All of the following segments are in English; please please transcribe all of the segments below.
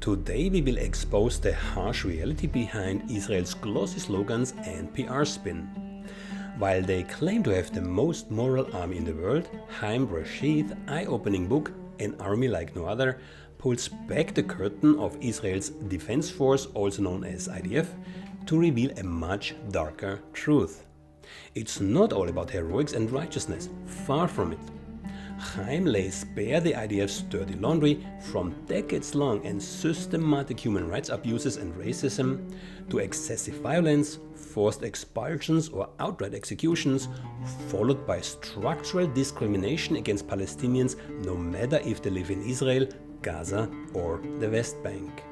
Today we will expose the harsh reality behind Israel's glossy slogans and PR spin. While they claim to have the most moral army in the world, Haim Bresheeth's eye-opening book, An Army Like No Other, pulls back the curtain of Israel's defense force, also known as IDF, to reveal a much darker truth. It's not all about heroics and righteousness, far from it. Haim lays bare the IDF's dirty laundry, from decades-long and systematic human rights abuses and racism, to excessive violence, forced expulsions or outright executions, followed by structural discrimination against Palestinians no matter if they live in Israel, Gaza or the West Bank.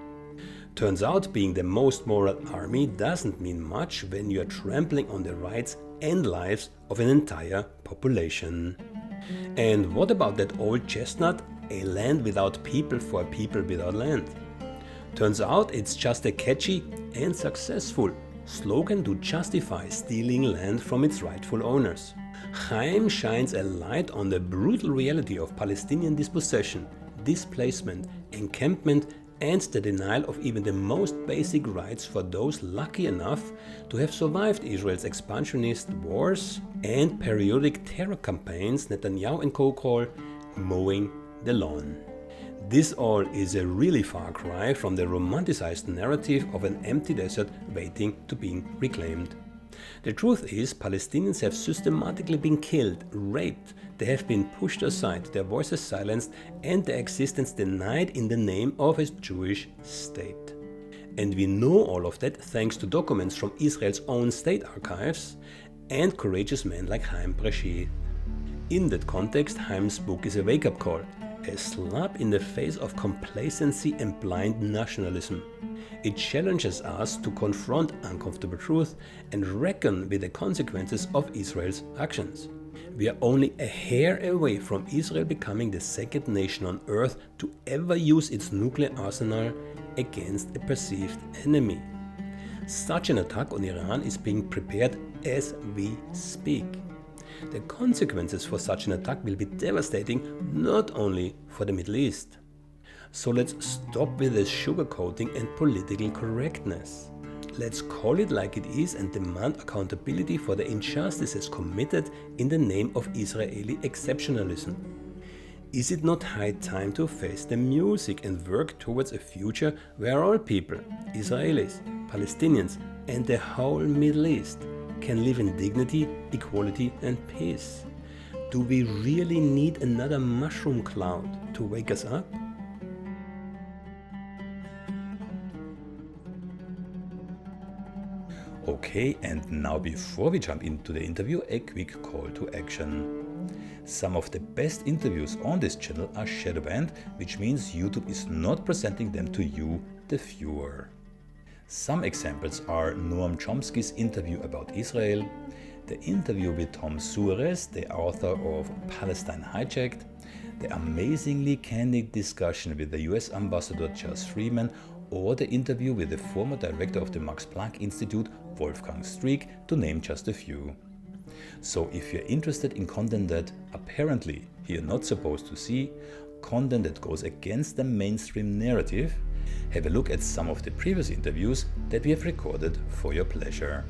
Turns out being the most moral army doesn't mean much when you are trampling on the rights and lives of an entire population. And what about that old chestnut, a land without people for a people without land? Turns out it's just a catchy and successful slogan to justify stealing land from its rightful owners. Haim shines a light on the brutal reality of Palestinian dispossession, displacement, encampment, and the denial of even the most basic rights for those lucky enough to have survived Israel's expansionist wars and periodic terror campaigns Netanyahu and co call mowing the lawn. This all is a really far cry from the romanticized narrative of an empty desert waiting to be reclaimed. The truth is, Palestinians have systematically been killed, raped, they have been pushed aside, their voices silenced, and their existence denied in the name of a Jewish state. And we know all of that thanks to documents from Israel's own state archives and courageous men like Haim Bresheeth. In that context, Haim's book is a wake-up call, a slap in the face of complacency and blind nationalism. It challenges us to confront uncomfortable truth and reckon with the consequences of Israel's actions. We are only a hair away from Israel becoming the second nation on earth to ever use its nuclear arsenal against a perceived enemy. Such an attack on Iran is being prepared as we speak. The consequences for such an attack will be devastating not only for the Middle East. So let's stop with the sugarcoating and political correctness. Let's call it like it is and demand accountability for the injustices committed in the name of Israeli exceptionalism. Is it not high time to face the music and work towards a future where all people, Israelis, Palestinians, and the whole Middle East, can live in dignity, equality, and peace? Do we really need another mushroom cloud to wake us up? Okay, and now before we jump into the interview, a quick call to action. Some of the best interviews on this channel are shadow banned, which means YouTube is not presenting them to you, the viewer. Some examples are Noam Chomsky's interview about Israel, the interview with Tom Suarez, the author of Palestine Hijacked, the amazingly candid discussion with the US Ambassador Charles Freeman, or the interview with the former director of the Max Planck Institute, Wolfgang Streeck, to name just a few. So if you're interested in content that apparently you're not supposed to see, content that goes against the mainstream narrative, have a look at some of the previous interviews that we have recorded for your pleasure.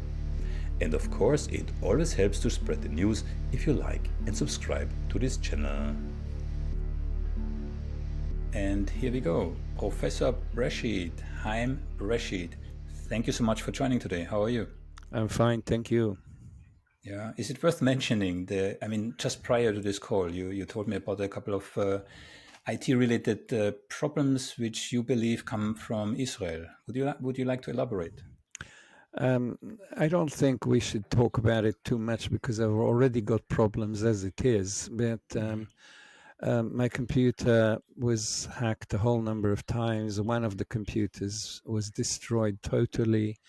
And of course, it always helps to spread the news if you like and subscribe to this channel. And here we go. Professor Bresheeth, Haim Bresheeth. Thank you so much for joining today. How are you? I'm fine, thank you. Yeah, is it worth mentioning just prior to this call, you told me about a couple of IT-related problems which you believe come from Israel. Would you like to elaborate? I don't think we should talk about it too much because I've already got problems as it is. But my computer was hacked a whole number of times. One of the computers was destroyed totally.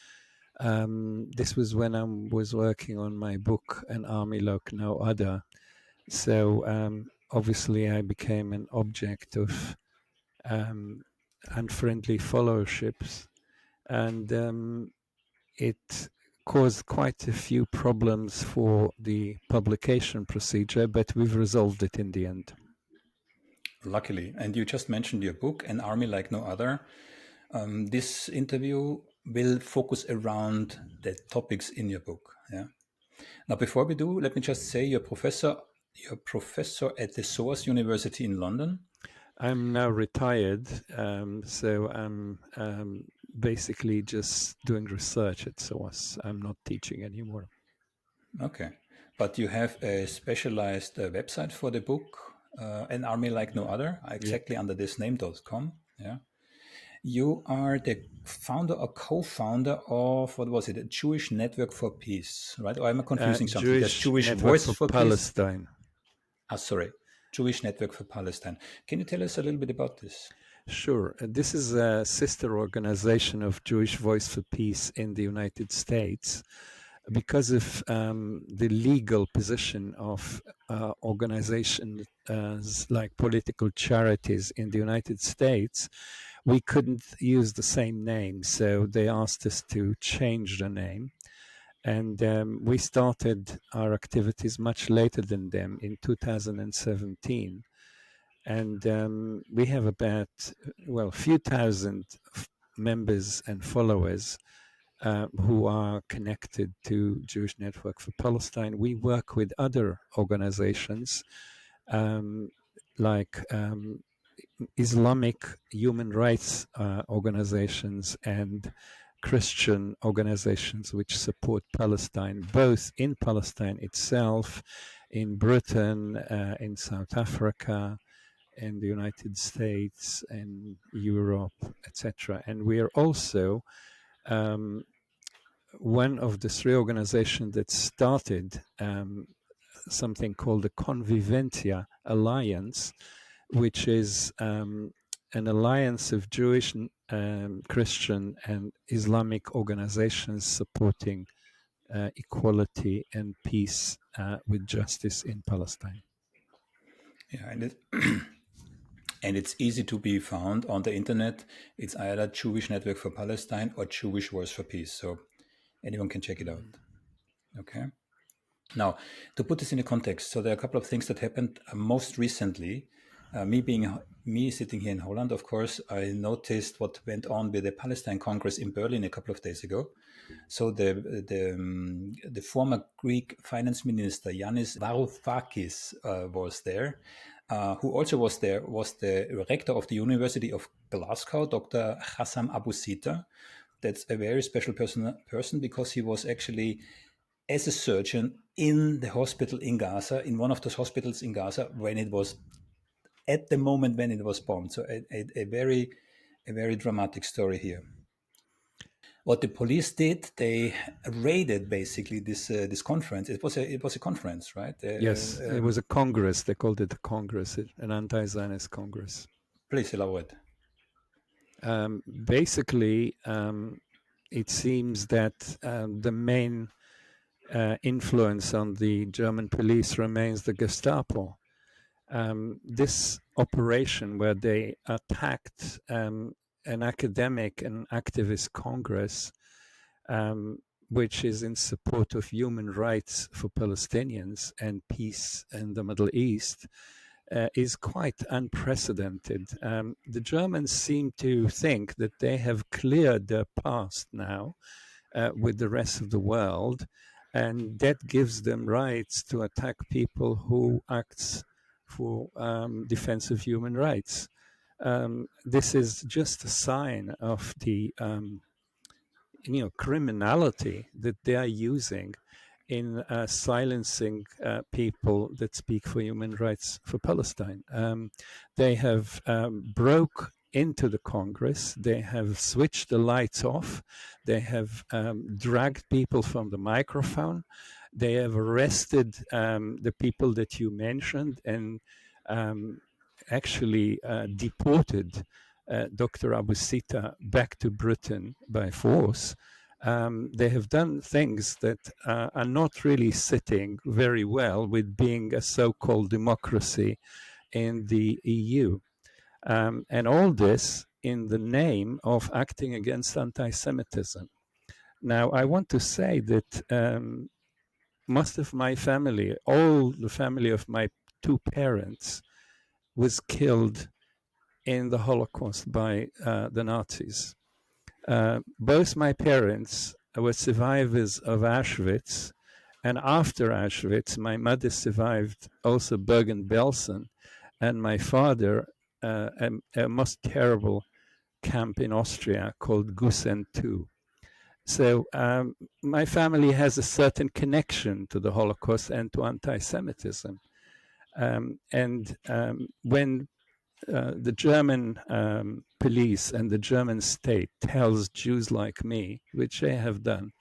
This was when I was working on my book, An Army Like No Other. So obviously I became an object of unfriendly followerships. And it caused quite a few problems for the publication procedure, but we've resolved it in the end. Luckily. And you just mentioned your book, An Army Like No Other. This interview will focus around the topics in your book. Yeah. Now, before we do, let me just say you're professor at the Source University in London. I'm now retired, so I'm basically just doing research at SOAS. I'm not teaching anymore. Okay. But you have a specialized website for the book, An Army Like No Other, Yeah. exactly under this name.com. Yeah. You are the founder or co-founder of, what was it, a Jewish Network for Peace, right? Or am I confusing something? There's Jewish Jewish Network Voice for for Peace. Palestine. Sorry, Jewish Network for Palestine. Can you tell us a little bit about this? Sure. This is a sister organization of Jewish Voice for Peace in the United States. Because of the legal position of organizations like political charities in the United States, we couldn't use the same name. So they asked us to change the name. And we started our activities much later than them in 2017. And we have about, well, a few thousand members and followers who are connected to Jewish Network for Palestine. We work with other organizations like Islamic human rights organizations and Christian organizations which support Palestine, both in Palestine itself, in Britain, in South Africa, in the United States, and Europe, etc. And we are also one of the three organizations that started something called the Conviventia Alliance, which is an alliance of Jewish, Christian, and Islamic organizations supporting equality and peace with justice in Palestine. Yeah, and it's easy to be found on the internet. It's either Jewish Network for Palestine or Jewish Voice for Peace. So anyone can check it out. Okay. Now, to put this in a context, so there are a couple of things that happened most recently. Me sitting here in Holland, of course, I noticed what went on with the Palestine Congress in Berlin a couple of days ago. So the former Greek finance minister Yanis Varoufakis was there. Who also was there was the rector of the University of Glasgow, Dr. Hassam Abu Sita. That's a very special person because he was actually as a surgeon in the hospital in Gaza, in one of those hospitals in Gaza, when it was at the moment when it was bombed. So a very dramatic story here. What the police did, they raided basically this conference. It was a conference, right? Yes, it was a congress. They called it a congress, an anti-Zionist congress. Please elaborate. Basically, it seems that the main influence on the German police remains the Gestapo. This operation where they attacked an academic and activist congress, which is in support of human rights for Palestinians and peace in the Middle East, is quite unprecedented. The Germans seem to think that they have cleared their past now with the rest of the world, and that gives them rights to attack people who act for defense of human rights. This is just a sign of the criminality that they are using in silencing people that speak for human rights for Palestine. They have broke into the Congress. They have switched the lights off. They have dragged people from the microphone. They have arrested the people that you mentioned and actually deported Dr. Abu Sita back to Britain by force. They have done things that are not really sitting very well with being a so-called democracy in the EU. And all this in the name of acting against anti-Semitism. Now, I want to say that most of my family, all the family of my two parents, was killed in the Holocaust by the Nazis. Both my parents were survivors of Auschwitz, and after Auschwitz, my mother survived also Bergen-Belsen, and my father a most terrible camp in Austria called Gusen II. So my family has a certain connection to the Holocaust and to anti-Semitism. And when the German police and the German state tells Jews like me, which they have done,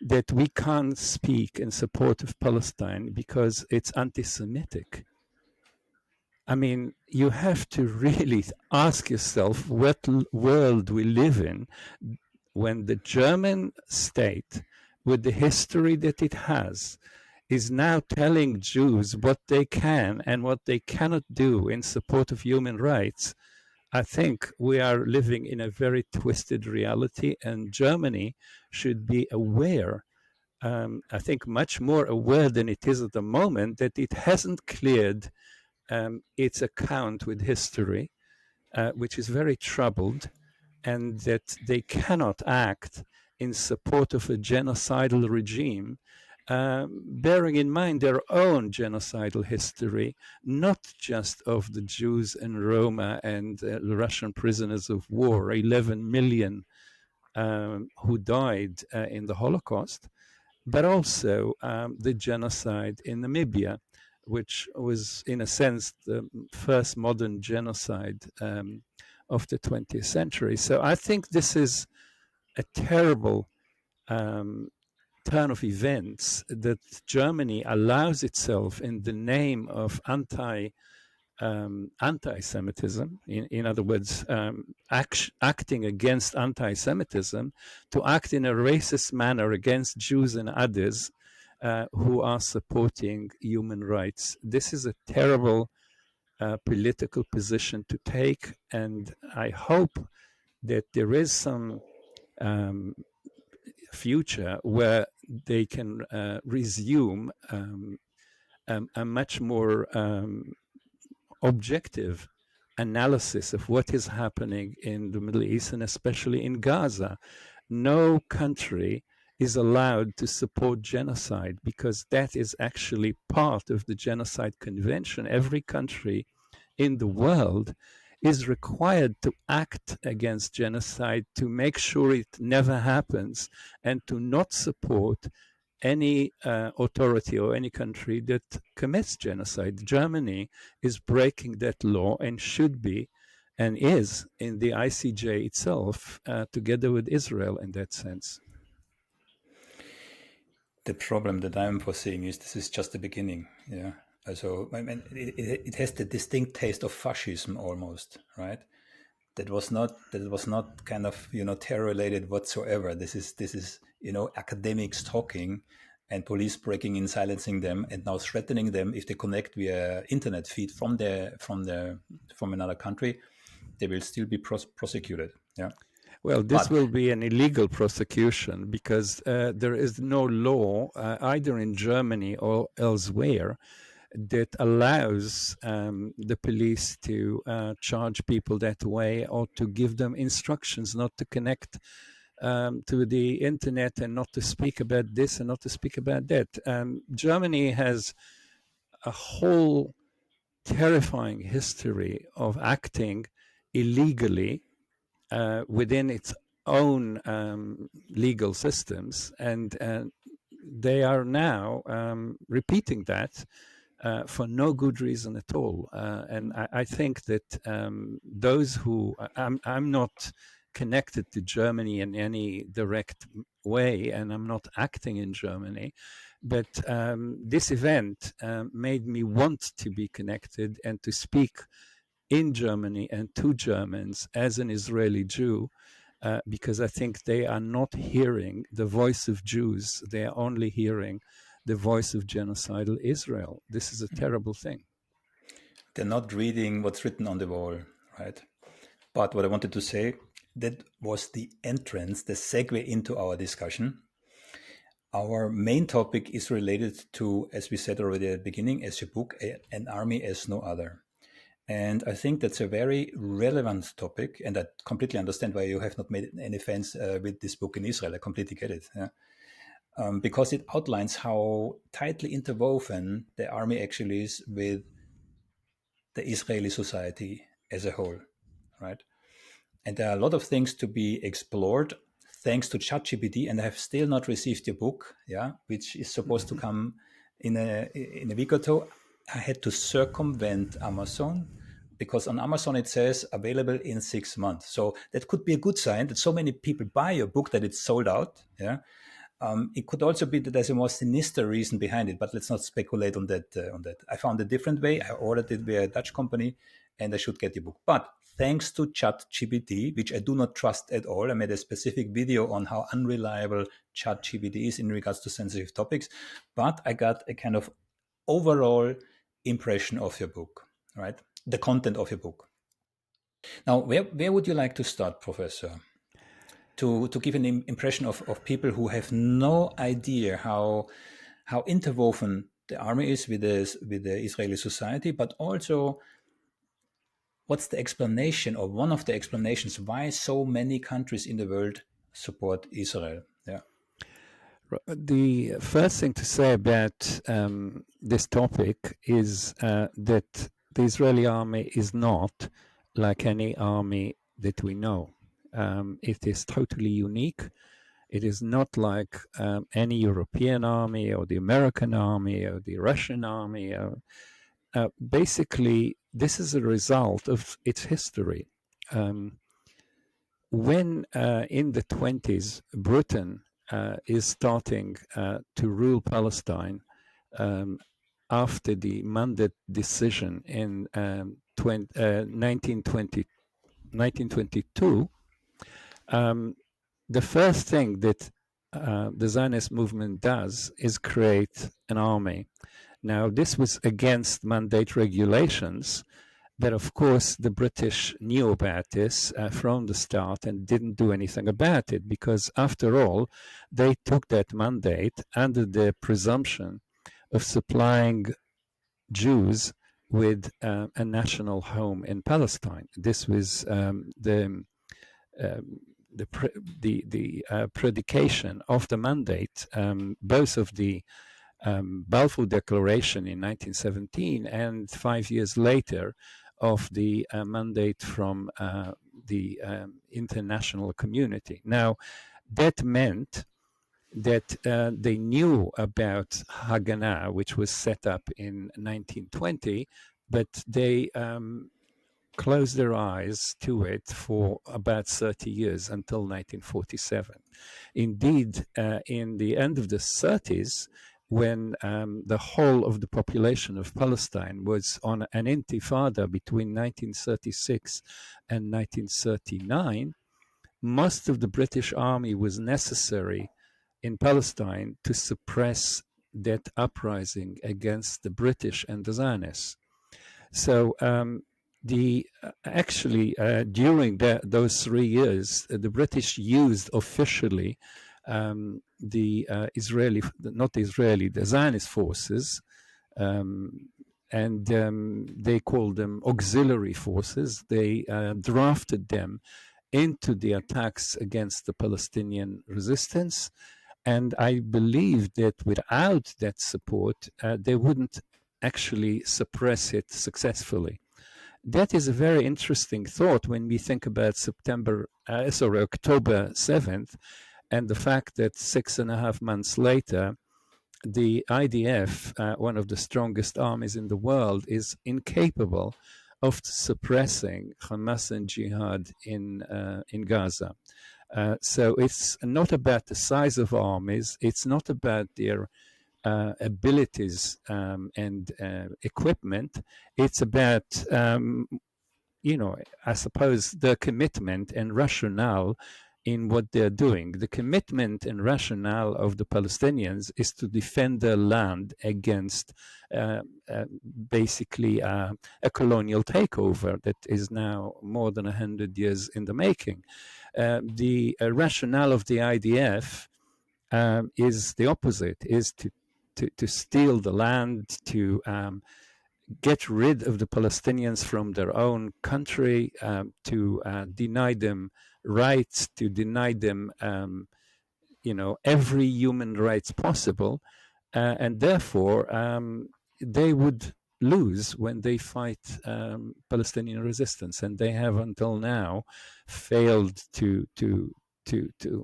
that we can't speak in support of Palestine because it's anti-Semitic. I mean, you have to really ask yourself what world we live in when the German state, with the history that it has, is now telling Jews what they can and what they cannot do in support of human rights. I think we are living in a very twisted reality, and Germany should be aware, I think much more aware than it is at the moment, that it hasn't cleared its account with history, which is very troubled, and that they cannot act in support of a genocidal regime, bearing in mind their own genocidal history, not just of the Jews and Roma and the Russian prisoners of war, 11 million who died in the Holocaust, but also the genocide in Namibia, which was, in a sense, the first modern genocide of the 20th century. So I think this is a terrible turn of events that Germany allows itself in the name of anti-Semitism, in other words, acting against anti-Semitism, to act in a racist manner against Jews and others who are supporting human rights. This is a terrible political position to take, and I hope that there is some future where they can resume a much more objective analysis of what is happening in the Middle East, and especially in Gaza. No country is allowed to support genocide because that is actually part of the Genocide Convention. Every country in the world is required to act against genocide, to make sure it never happens, and to not support any authority or any country that commits genocide. Germany is breaking that law and should be and is in the ICJ itself, together with Israel in that sense. The problem that I'm foreseeing is this is just the beginning. Yeah. So I mean, it has the distinct taste of fascism almost, right? That was not kind of terror related whatsoever. This is academics talking and police breaking in, silencing them, and now threatening them if they connect via internet feed from another country, they will still be prosecuted. Yeah. Well, this will be an illegal prosecution because there is no law either in Germany or elsewhere that allows the police to charge people that way, or to give them instructions not to connect to the internet and not to speak about this and not to speak about that. Germany has a whole terrifying history of acting illegally within its own legal systems, and they are now repeating that for no good reason at all. And I think that those who I'm not connected to Germany in any direct way, and I'm not acting in Germany, but this event made me want to be connected and to speak in Germany and to Germans as an Israeli Jew, because I think they are not hearing the voice of Jews. They are only hearing the voice of genocidal Israel. This is a terrible thing. They're not reading what's written on the wall, right? But what I wanted to say, that was the entrance, the segue into our discussion. Our main topic is related to, as we said already at the beginning, as your book, An Army as No Other. And I think that's a very relevant topic. And I completely understand why you have not made any fans with this book in Israel. I completely get it. Yeah? Because it outlines how tightly interwoven the army actually is with the Israeli society as a whole, right? And there are a lot of things to be explored thanks to ChatGPT. And I have still not received your book, yeah, which is supposed to come in a week or two. I had to circumvent Amazon because on Amazon it says available in 6 months. So that could be a good sign that so many people buy your book that it's sold out. Yeah. It could also be that there's a more sinister reason behind it, but let's not speculate on that. I found a different way. I ordered it via a Dutch company, and I should get the book. But thanks to ChatGPT, which I do not trust at all, I made a specific video on how unreliable ChatGPT is in regards to sensitive topics. But I got a kind of overall impression of your book, right? The content of your book. Now, where would you like to start, Professor? To give an impression of people who have no idea how interwoven the army is with the Israeli society, but also what's the explanation or one of the explanations why so many countries in the world support Israel. Yeah. The first thing to say about this topic is that the Israeli army is not like any army that we know. It is totally unique. It is not like any European army or the American army or the Russian army. Basically, this is a result of its history. When in the 20s, Britain is starting to rule Palestine after the Mandate decision in 1922, the first thing that the Zionist movement does is create an army. Now, this was against mandate regulations, but of course, the British knew about this from the start and didn't do anything about it because, after all, they took that mandate under the presumption of supplying Jews with a national home in Palestine. This was the predication of the mandate, both of the Balfour Declaration in 1917 and 5 years later of the mandate from the international community. Now, that meant that they knew about Haganah, which was set up in 1920, but they closed their eyes to it for about 30 years until 1947. Indeed, in the end of the 30s, when the whole of the population of Palestine was on an intifada between 1936 and 1939, most of the British army was necessary in Palestine to suppress that uprising against the British and the Zionists. So during those 3 years, the British used officially the Zionist forces, and they called them auxiliary forces. They drafted them into the attacks against the Palestinian resistance. And I believe that without that support, they wouldn't actually suppress it successfully. That is a very interesting thought when we think about October 7th, and the fact that 6.5 months later, the IDF, one of the strongest armies in the world, is incapable of suppressing Hamas and Jihad in Gaza. So it's not about the size of armies. It's not about their abilities and equipment. It's about, I suppose, the commitment and rationale in what they're doing. The commitment and rationale of the Palestinians is to defend their land against basically a colonial takeover that is now more than 100 years in the making. The rationale of the IDF is the opposite, is to steal the land, to get rid of the Palestinians from their own country, to deny them rights, to deny them, every human rights possible, and therefore they would lose when they fight Palestinian resistance, and they have until now failed to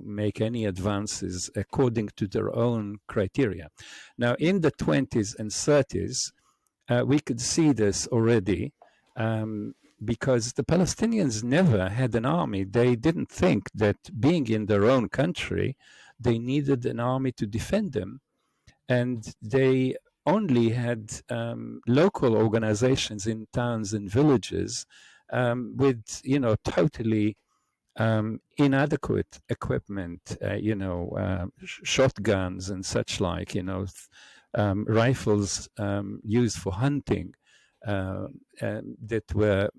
make any advances according to their own criteria. Now, in the 20s and 30s, we could see this already, because the Palestinians never had an army. They didn't think that being in their own country, they needed an army to defend them. And they only had local organizations in towns and villages, with, totally inadequate equipment, shotguns and such like, rifles used for hunting, that were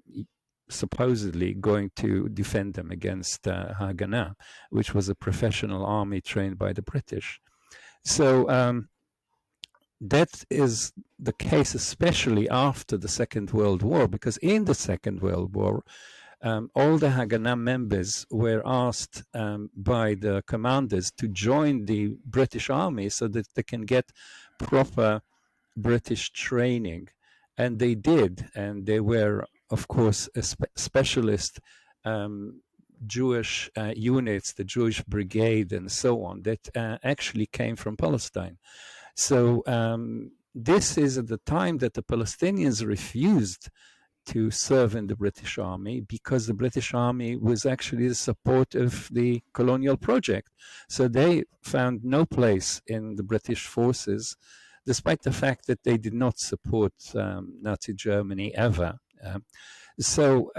supposedly going to defend them against Haganah, which was a professional army trained by the British. So that is the case, especially after the Second World War, because in the Second World War, all the Haganah members were asked by the commanders to join the British Army so that they can get proper British training. And they did. And they were, of course, a specialist Jewish units, the Jewish Brigade and so on, that actually came from Palestine. So this is at the time that the Palestinians refused to serve in the British Army, because the British Army was actually the support of the colonial project. So they found no place in the British forces, despite the fact that they did not support Nazi Germany ever. So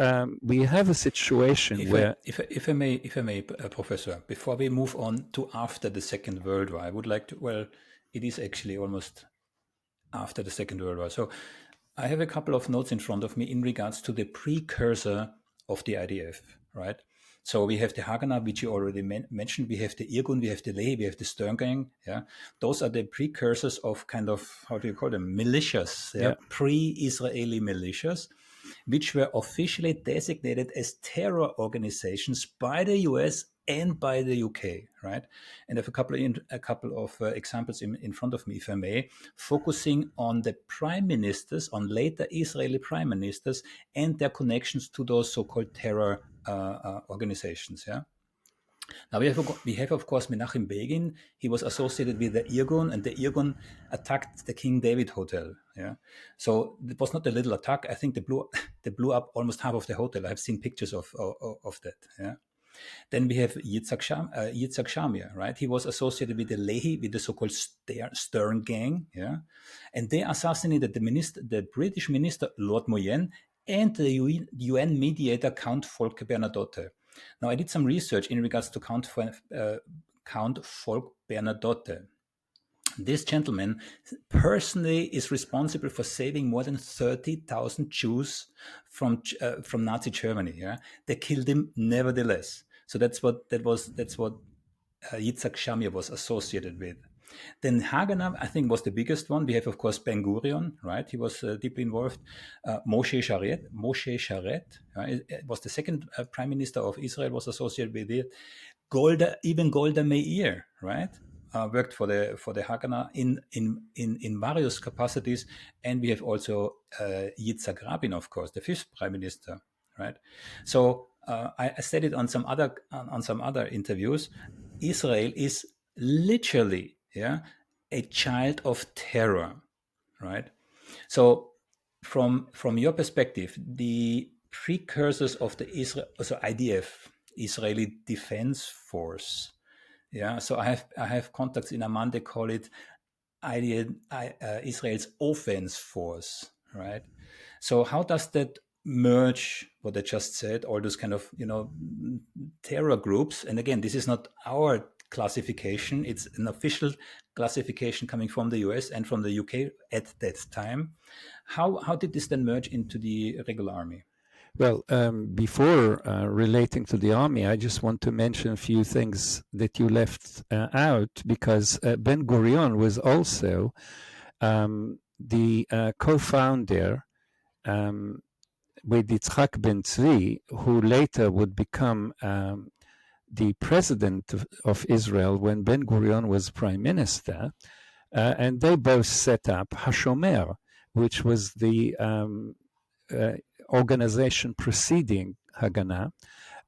we have a situation where... If I may, Professor, before we move on to after the Second World War, I would like to, well, it is actually almost after the Second World War. So I have a couple of notes in front of me in regards to the precursor of the IDF, right? So we have the Haganah, which you already mentioned. We have the Irgun, we have the Lehi, we have the Stern Gang. Yeah, those are the precursors of kind of, how do you call them, militias, pre-Israeli militias, which were officially designated as terror organizations by the US and by the UK, right? And I have a couple of examples in front of me, if I may, focusing on the prime ministers, on later Israeli prime ministers, and their connections to those so-called terror organizations. Yeah. Now we have of course Menachem Begin. He was associated with the Irgun, and the Irgun attacked the King David Hotel. Yeah, so it was not a little attack. I think they blew up almost half of the hotel. I've seen pictures of that. Yeah. Then we have Yitzhak Shamir, right? He was associated with the Lehi, with the so-called Stern Gang, yeah, and they assassinated the British minister Lord Moyen and the UN mediator Count Folke Bernadotte. Now, I did some research in regards to Count Folke Bernadotte. This gentleman personally is responsible for saving more than 30,000 Jews from Nazi Germany. Yeah, they killed him nevertheless. So that's what Yitzhak Shamir was associated with. Then Haganah, I think, was the biggest one. We have, of course, Ben Gurion, right? He was deeply involved. Moshe Sharet, it was the second prime minister of Israel, was associated with it. Golda Meir, right? Worked for the Haganah in various capacities, and we have also Yitzhak Rabin, of course, the fifth prime minister, right? So I said it on some other interviews. Israel is literally a child of terror, right? So from your perspective, the precursors of the IDF, Israeli Defense Force. Yeah, so I have contacts in Amman. They call it Israel's offense force, right? So how does that merge what I just said, all those kind of terror groups? And again, this is not our classification; it's an official classification coming from the US and from the UK at that time. How did this then merge into the regular army? Well, before relating to the army, I just want to mention a few things that you left out, because Ben Gurion was also the co-founder with Yitzhak Ben Tzvi, who later would become the president of Israel when Ben Gurion was prime minister, and they both set up Hashomer, which was the organization preceding Haganah.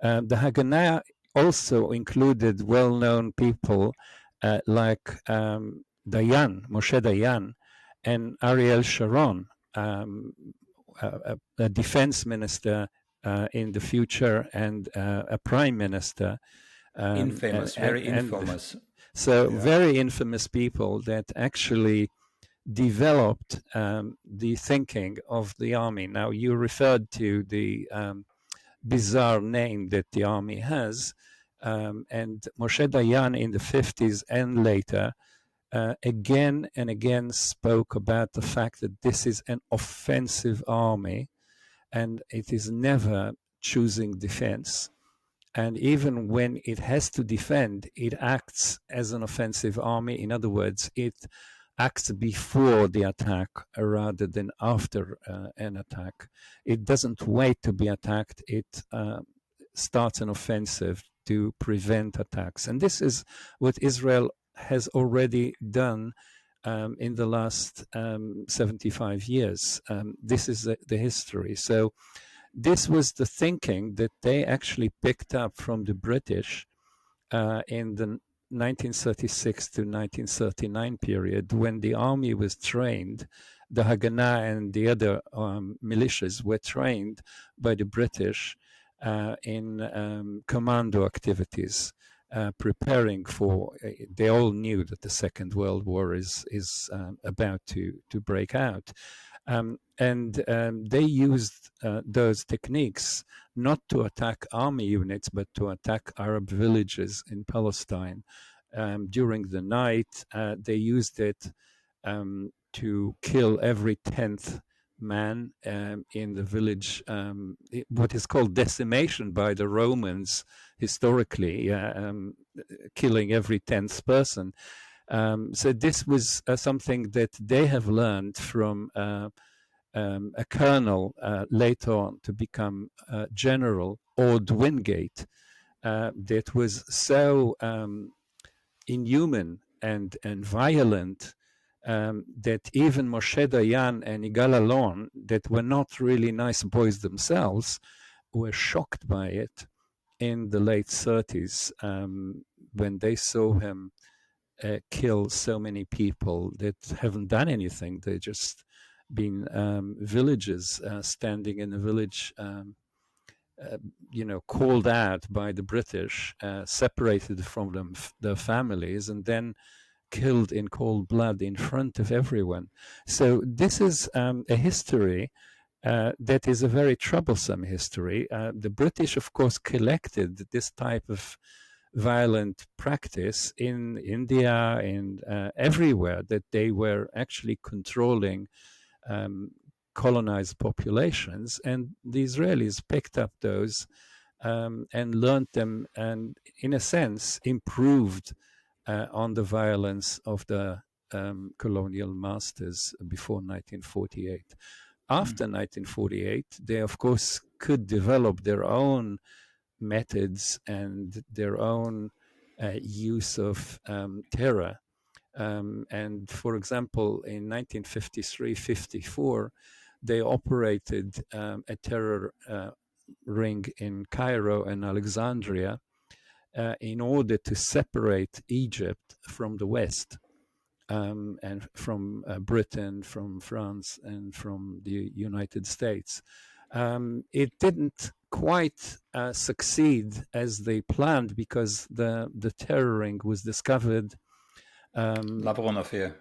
The Haganah also included well-known people like Moshe Dayan, and Ariel Sharon, a defense minister in the future and a prime minister. Infamous, very infamous. So very infamous people that actually developed the thinking of the army. Now, you referred to the bizarre name that the army has, and Moshe Dayan in the 50s and later again and again spoke about the fact that this is an offensive army and it is never choosing defense. And even when it has to defend, it acts as an offensive army. In other words, it acts before the attack rather than after an attack. It doesn't wait to be attacked. It starts an offensive to prevent attacks. And this is what Israel has already done in the last 75 years. This is the history. So this was the thinking that they actually picked up from the British in the 1936 to 1939 period, when the army was trained. The Haganah and the other militias were trained by the British in commando activities, preparing for. They all knew that the Second World War is about to break out. They used those techniques not to attack army units, but to attack Arab villages in Palestine. During the night, they used it to kill every 10th man in the village, what is called decimation by the Romans historically, killing every 10th person. So this was something that they have learned from a colonel later on to become General Ord Wingate, that was so inhuman and violent that even Moshe Dayan and Yigal Allon, that were not really nice boys themselves, were shocked by it in the late 30s when they saw him kill so many people that haven't done anything. They just been villagers standing in a village, called out by the British, separated from them, their families, and then killed in cold blood in front of everyone. So this is a history that is a very troublesome history. The British, of course, collected this type of violent practice in India and everywhere that they were actually controlling colonized populations, and the Israelis picked up those and learned them, and in a sense improved on the violence of the colonial masters before 1948. After 1948, they of course could develop their own methods and their own use of terror. And for example, in 1953-54, they operated a terror ring in Cairo and Alexandria in order to separate Egypt from the West, and from Britain, from France, and from the United States. It didn't quite succeed as they planned, because the terror ring was discovered. Lavron affair.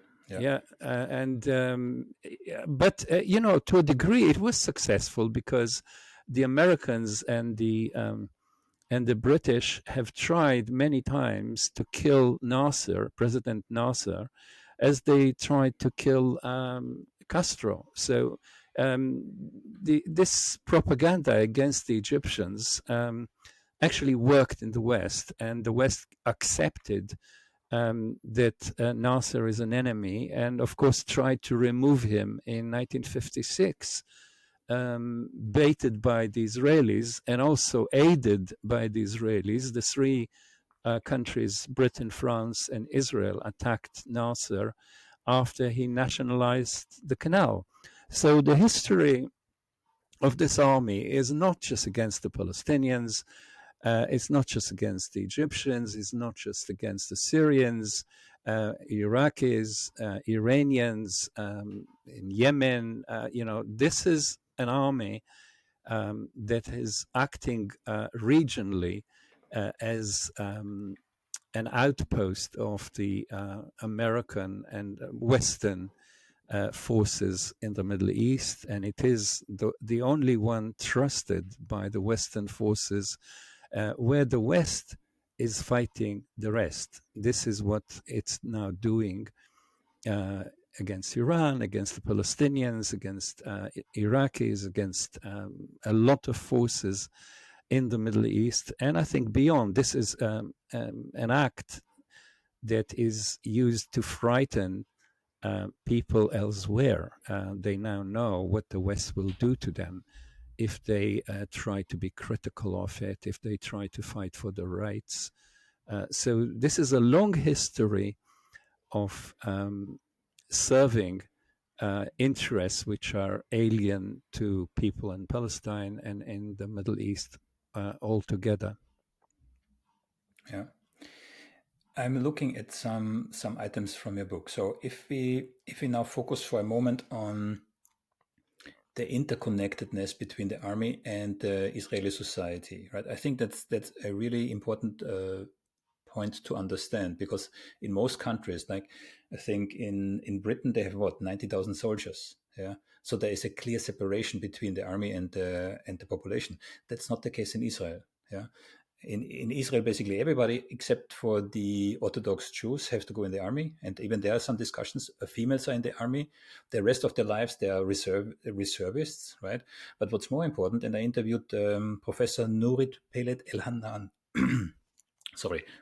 But to a degree, it was successful, because the Americans and the British have tried many times to kill Nasser, President Nasser, as they tried to kill Castro. So this propaganda against the Egyptians actually worked in the West, and the West accepted that Nasser is an enemy, and of course tried to remove him in 1956, baited by the Israelis and also aided by the Israelis. The three countries, Britain, France, and Israel, attacked Nasser after he nationalized the canal. So the history of this army is not just against the Palestinians, it's not just against the Egyptians, it's not just against the Syrians, Iraqis, Iranians, in Yemen. This is an army that is acting regionally as an outpost of the American and Western forces in the Middle East, and it is the only one trusted by the Western forces, where the West is fighting the rest. This is what it's now doing against Iran, against the Palestinians, against Iraqis, against a lot of forces in the Middle East, and I think beyond. This is an act that is used to frighten people elsewhere. They now know what the West will do to them if they try to be critical of it, if they try to fight for their rights. So this is a long history of serving interests which are alien to people in Palestine and in the Middle East altogether. Yeah. I'm looking at some items from your book. So if we now focus for a moment on the interconnectedness between the army and the Israeli society, right? I think that's a really important point to understand, because in most countries, like I think in Britain, they have 90,000 soldiers. Yeah. So there is a clear separation between the army and the population. That's not the case in Israel. Yeah. In Israel, basically everybody except for the Orthodox Jews have to go in the army, and even there are some discussions. Females are in the army. The rest of their lives they are reservists, right? But what's more important, and I interviewed Professor Nurit Pelet El-Hanan,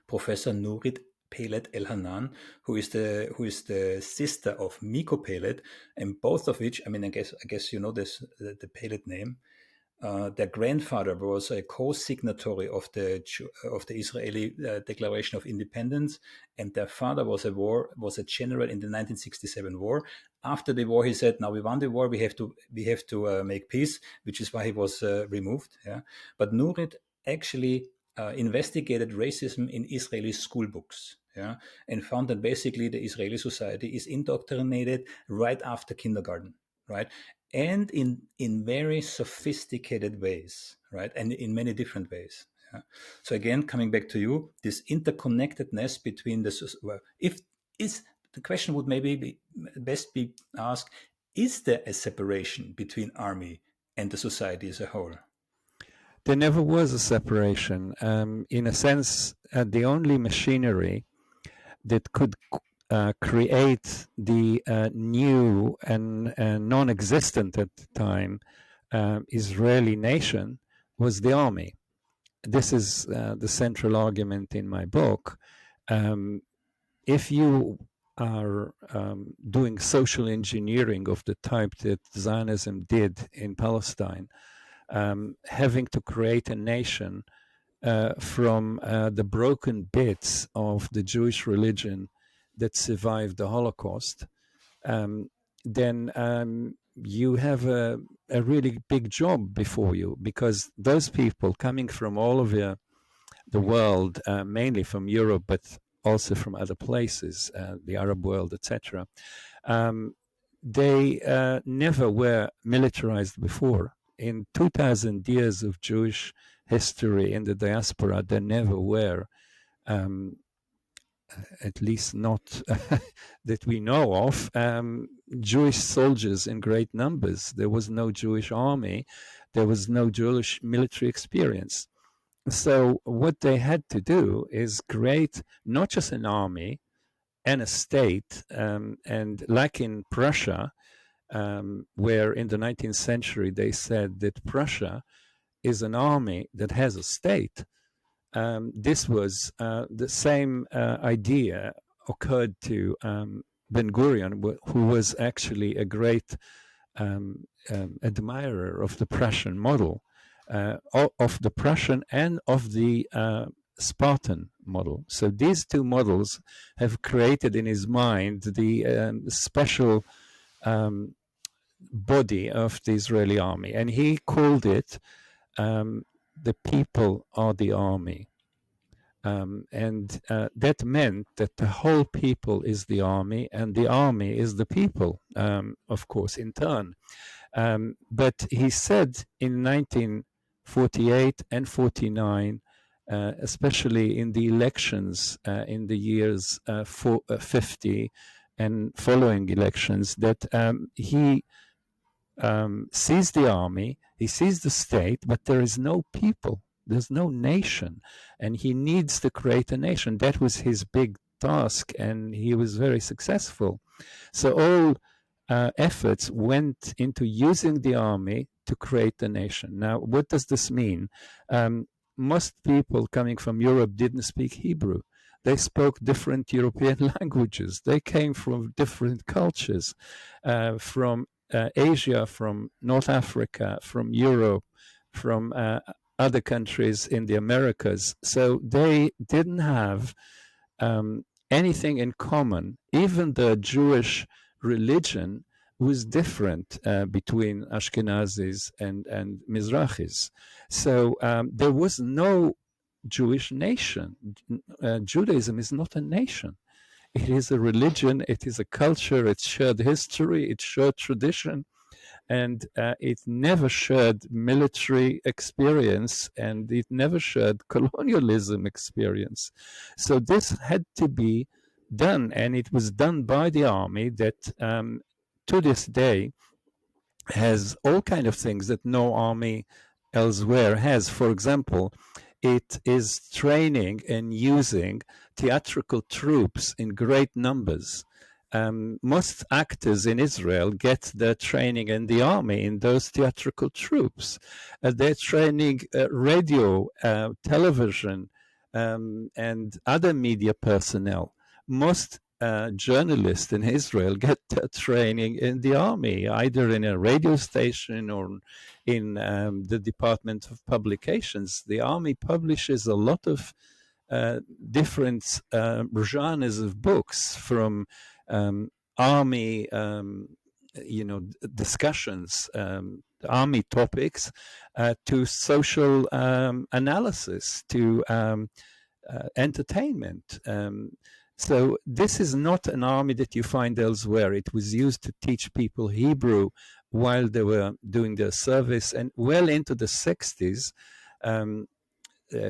Professor Nurit Pelet El-Hanan, who is the sister of Miko Pelet, and both of which, I guess you know this, the Pelet name. Their grandfather was a co-signatory of the Israeli Declaration of Independence, and their father was a general in the 1967 war. After the war, he said, "Now we won the war. We have to make peace," which is why he was removed. Yeah, but Nurit actually investigated racism in Israeli school books. Yeah, and found that basically the Israeli society is indoctrinated right after kindergarten, right? And in very sophisticated ways, right? And in many different ways. Yeah? So again, coming back to you, this interconnectedness between the question would maybe best be asked, is there a separation between army and the society as a whole? There never was a separation. In a sense, the only machinery that could create the new and non-existent at the time Israeli nation was the army. This is the central argument in my book. If you are doing social engineering of the type that Zionism did in Palestine, having to create a nation from the broken bits of the Jewish religion that survived the Holocaust, then you have a really big job before you, because those people coming from all over the world, mainly from Europe, but also from other places, the Arab world, etc., they never were militarized before. In 2,000 years of Jewish history in the diaspora, there never were, at least not that we know of, Jewish soldiers in great numbers. There was no Jewish army. There was no Jewish military experience. So what they had to do is create not just an army and a state, and like in Prussia, where in the 19th century they said that Prussia is an army that has a state. This was the same idea occurred to Ben Gurion, who was actually a great admirer of the Prussian model, of the Prussian and of the Spartan model. So these two models have created in his mind the special body of the Israeli army, and he called it the people are the army. And that meant that the whole people is the army, and the army is the people, of course, in turn. But he said in 1948 and 49, especially in the elections in the years 50 and following elections, that he sees the army, he sees the state, but there is no people, there's no nation, and he needs to create a nation. That was his big task, and he was very successful. So all efforts went into using the army to create a nation. Now, what does this mean? Most people coming from Europe didn't speak Hebrew. They spoke different European languages. They came from different cultures, from Asia, from North Africa, from Europe, from other countries in the Americas. So they didn't have anything in common. Even the Jewish religion was different between Ashkenazis and Mizrahis. So there was no Jewish nation. Judaism is not a nation. It is a religion, it is a culture, it's shared history, it's shared tradition, and it never shared military experience, and it never shared colonialism experience. So this had to be done, and it was done by the army that to this day has all kind of things that no army elsewhere has. For example, it is training and using theatrical troops in great numbers. Most actors in Israel get their training in the army, in those theatrical troops. They're training radio, television, and other media personnel. Most journalists in Israel get their training in the army, either in a radio station or in the Department of Publications. The army publishes a lot of different genres of books, from army, discussions, army topics, to social analysis, to entertainment. So this is not an army that you find elsewhere. It was used to teach people Hebrew while they were doing their service, and well into the 60s,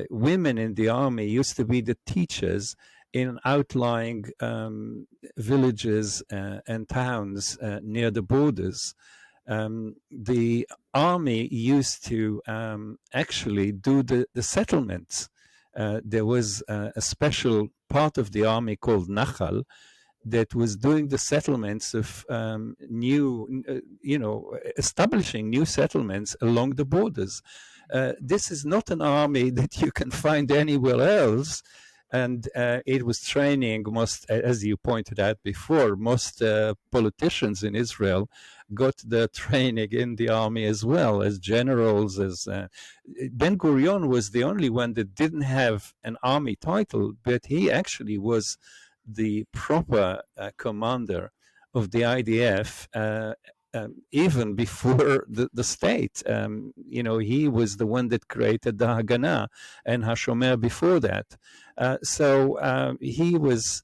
women in the army used to be the teachers in outlying villages and towns near the borders. The army used to actually do the settlements. There was a special part of the army called Nachal that was doing the settlements of establishing new settlements along the borders. This is not an army that you can find anywhere else. And it was training most, as you pointed out before, most politicians in Israel got their training in the army as well, as generals. As Ben Gurion was the only one that didn't have an army title, but he actually was the proper commander of the IDF. Even before the state, he was the one that created the Haganah and Hashomer before that. So he was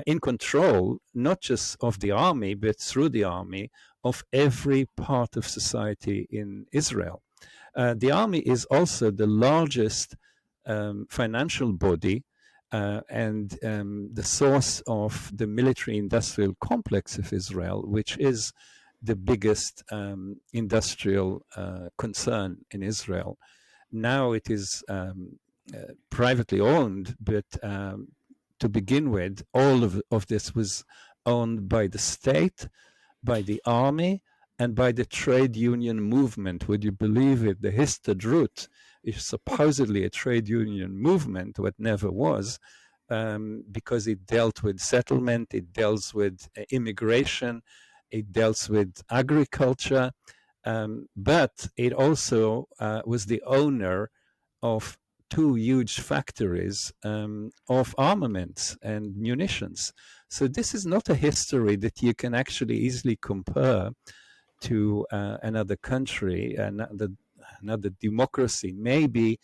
in control, not just of the army, but through the army, of every part of society in Israel. The army is also the largest financial body and the source of the military-industrial complex of Israel, which is the biggest industrial concern in Israel. Now it is privately owned, but to begin with, all of this was owned by the state, by the army, and by the trade union movement. Would you believe it? The Histadrut is supposedly a trade union movement, what never was, because it dealt with settlement, it deals with immigration, it deals with agriculture, but it also was the owner of two huge factories of armaments and munitions. So this is not a history that you can actually easily compare to another country, another democracy. Maybe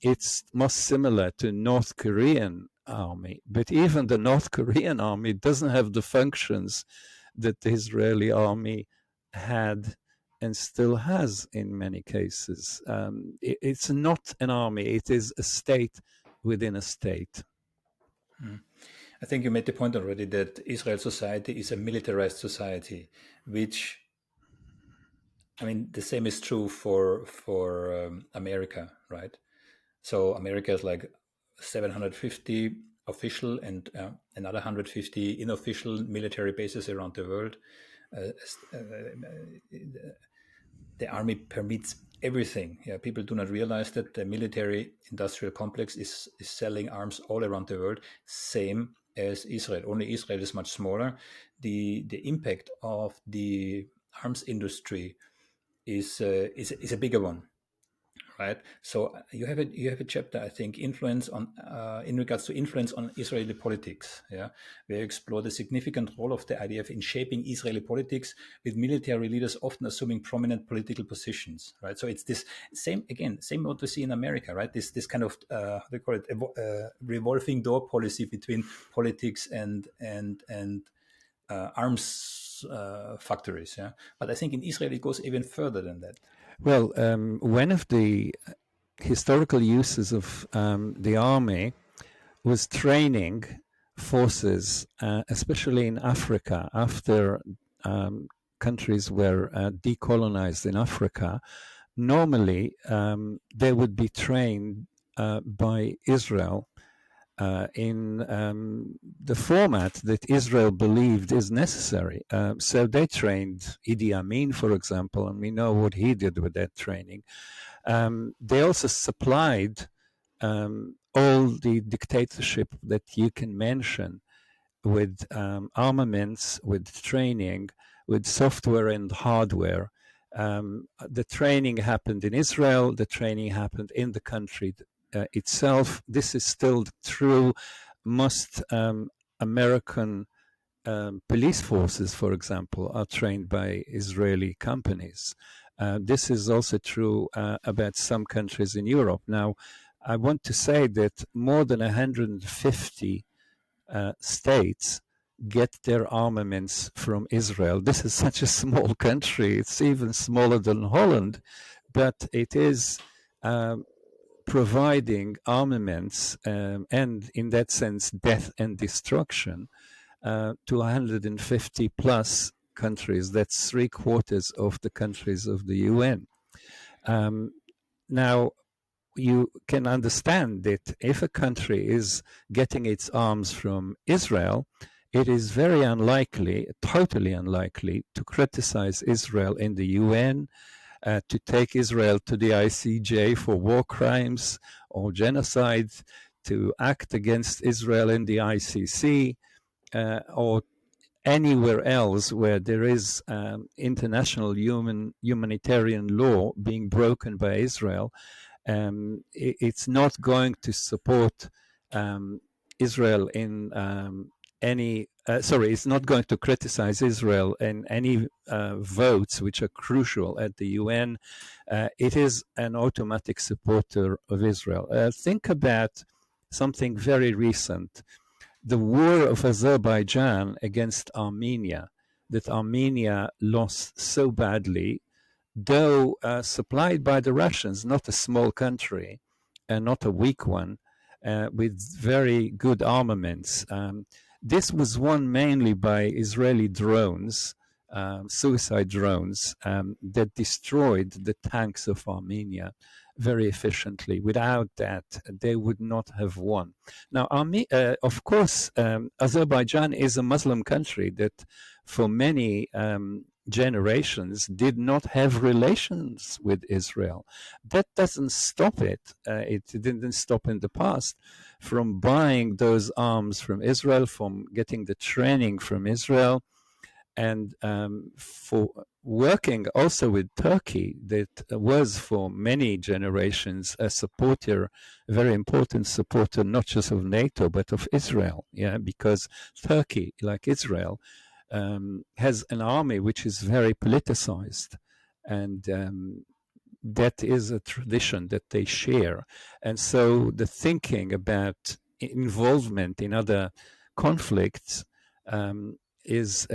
it's most similar to North Korean army, but even the North Korean army doesn't have the functions that the Israeli army had and still has in many cases. It's not an army, it is a state within a state. I think you made the point already that Israel society is a militarized society, which, I mean, the same is true for America, right? So America is like 750 official and another 150 unofficial military bases around the world. The army permits everything. Yeah, people do not realize that the military industrial complex is selling arms all around the world, same as Israel. Only Israel is much smaller. The impact of the arms industry is a bigger one, right? So you have a chapter, I think, influence on in regards to influence on Israeli politics, yeah, where you explore the significant role of the IDF in shaping Israeli politics, with military leaders often assuming prominent political positions, right? So it's this same what we see in America, right? This kind of they call it revolving door policy between politics and arms factories, yeah. But I think in Israel it goes even further than that. Well, one of the historical uses of the army was training forces, especially in Africa, after countries were decolonized in Africa. Normally, they would be trained by Israel in the format that Israel believed is necessary. So they trained Idi Amin, for example, and we know what he did with that training. They also supplied all the dictatorship that you can mention with armaments, with training, with software and hardware. The training happened in Israel, the training happened in the country itself. This is still true. Most American police forces, for example, are trained by Israeli companies. This is also true about some countries in Europe. Now, I want to say that more than 150 states get their armaments from Israel. This is such a small country. It's even smaller than Holland, but it is providing armaments and, in that sense, death and destruction to 150 plus countries. That's 3/4 of the countries of the UN. Now, you can understand that if a country is getting its arms from Israel, it is very unlikely, totally unlikely, to criticize Israel in the UN, to take Israel to the ICJ for war crimes or genocide, to act against Israel in the ICC, or anywhere else where there is international humanitarian law being broken by Israel. It's not going to support Israel in it's not going to criticize Israel in any votes which are crucial at the UN. It is an automatic supporter of Israel. Think about something very recent. The war of Azerbaijan against Armenia, that Armenia lost so badly, though supplied by the Russians, not a small country, and not a weak one, with very good armaments. This was won mainly by Israeli drones, suicide drones, that destroyed the tanks of Armenia very efficiently. Without that, they would not have won. Now, of course, Azerbaijan is a Muslim country that for many generations did not have relations with Israel. That doesn't stop it. It didn't stop in the past from buying those arms from Israel, from getting the training from Israel, and for working also with Turkey, that was for many generations a supporter, a very important supporter, not just of NATO, but of Israel. Yeah, because Turkey, like Israel, has an army which is very politicized, and that is a tradition that they share. And so the thinking about involvement in other conflicts is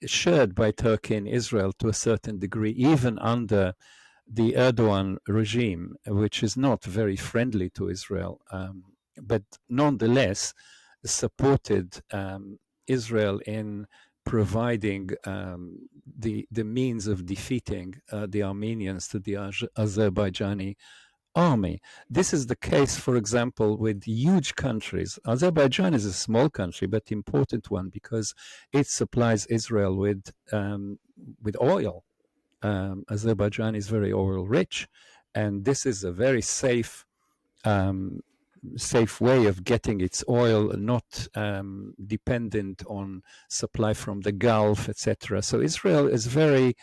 shared by Turkey and Israel to a certain degree, even under the Erdogan regime, which is not very friendly to Israel, but nonetheless supported Israel in providing the means of defeating the Armenians to the Azerbaijani army. This is the case, for example, with huge countries. Azerbaijan is a small country, but important one because it supplies Israel with oil. Azerbaijan is very oil rich, and this is a very safe way of getting its oil, not dependent on supply from the Gulf, etc. So Israel is very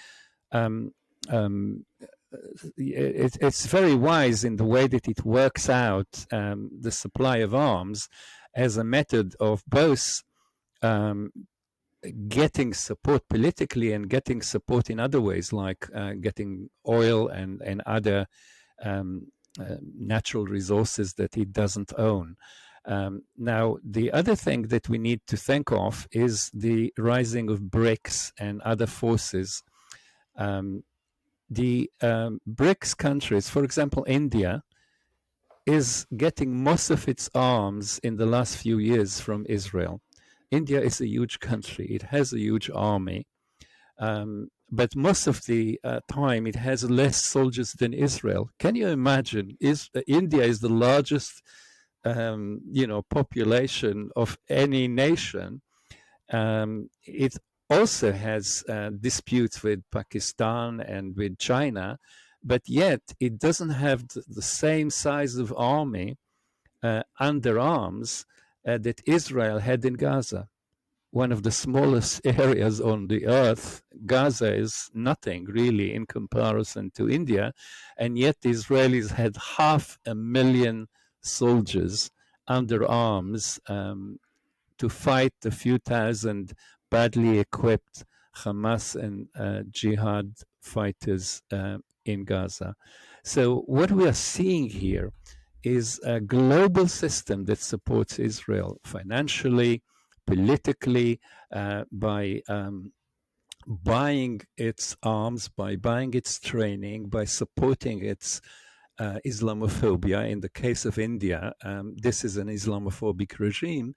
it's very wise in the way that it works out the supply of arms as a method of both getting support politically and getting support in other ways, like getting oil and other natural resources that it doesn't own. Now, the other thing that we need to think of is the rising of BRICS and other forces. The BRICS countries, for example, India, is getting most of its arms in the last few years from Israel. India is a huge country. It has a huge army. But most of the time, it has less soldiers than Israel. Can you imagine? India is the largest population of any nation. It also has disputes with Pakistan and with China, but yet it doesn't have the same size of army under arms that Israel had in Gaza. One of the smallest areas on the earth, Gaza is nothing really in comparison to India, and yet the Israelis had 500,000 soldiers under arms to fight the few thousand badly equipped Hamas and jihad fighters in Gaza. So what we are seeing here is a global system that supports Israel financially, politically, by buying its arms, by buying its training, by supporting its Islamophobia. In the case of India, this is an Islamophobic regime,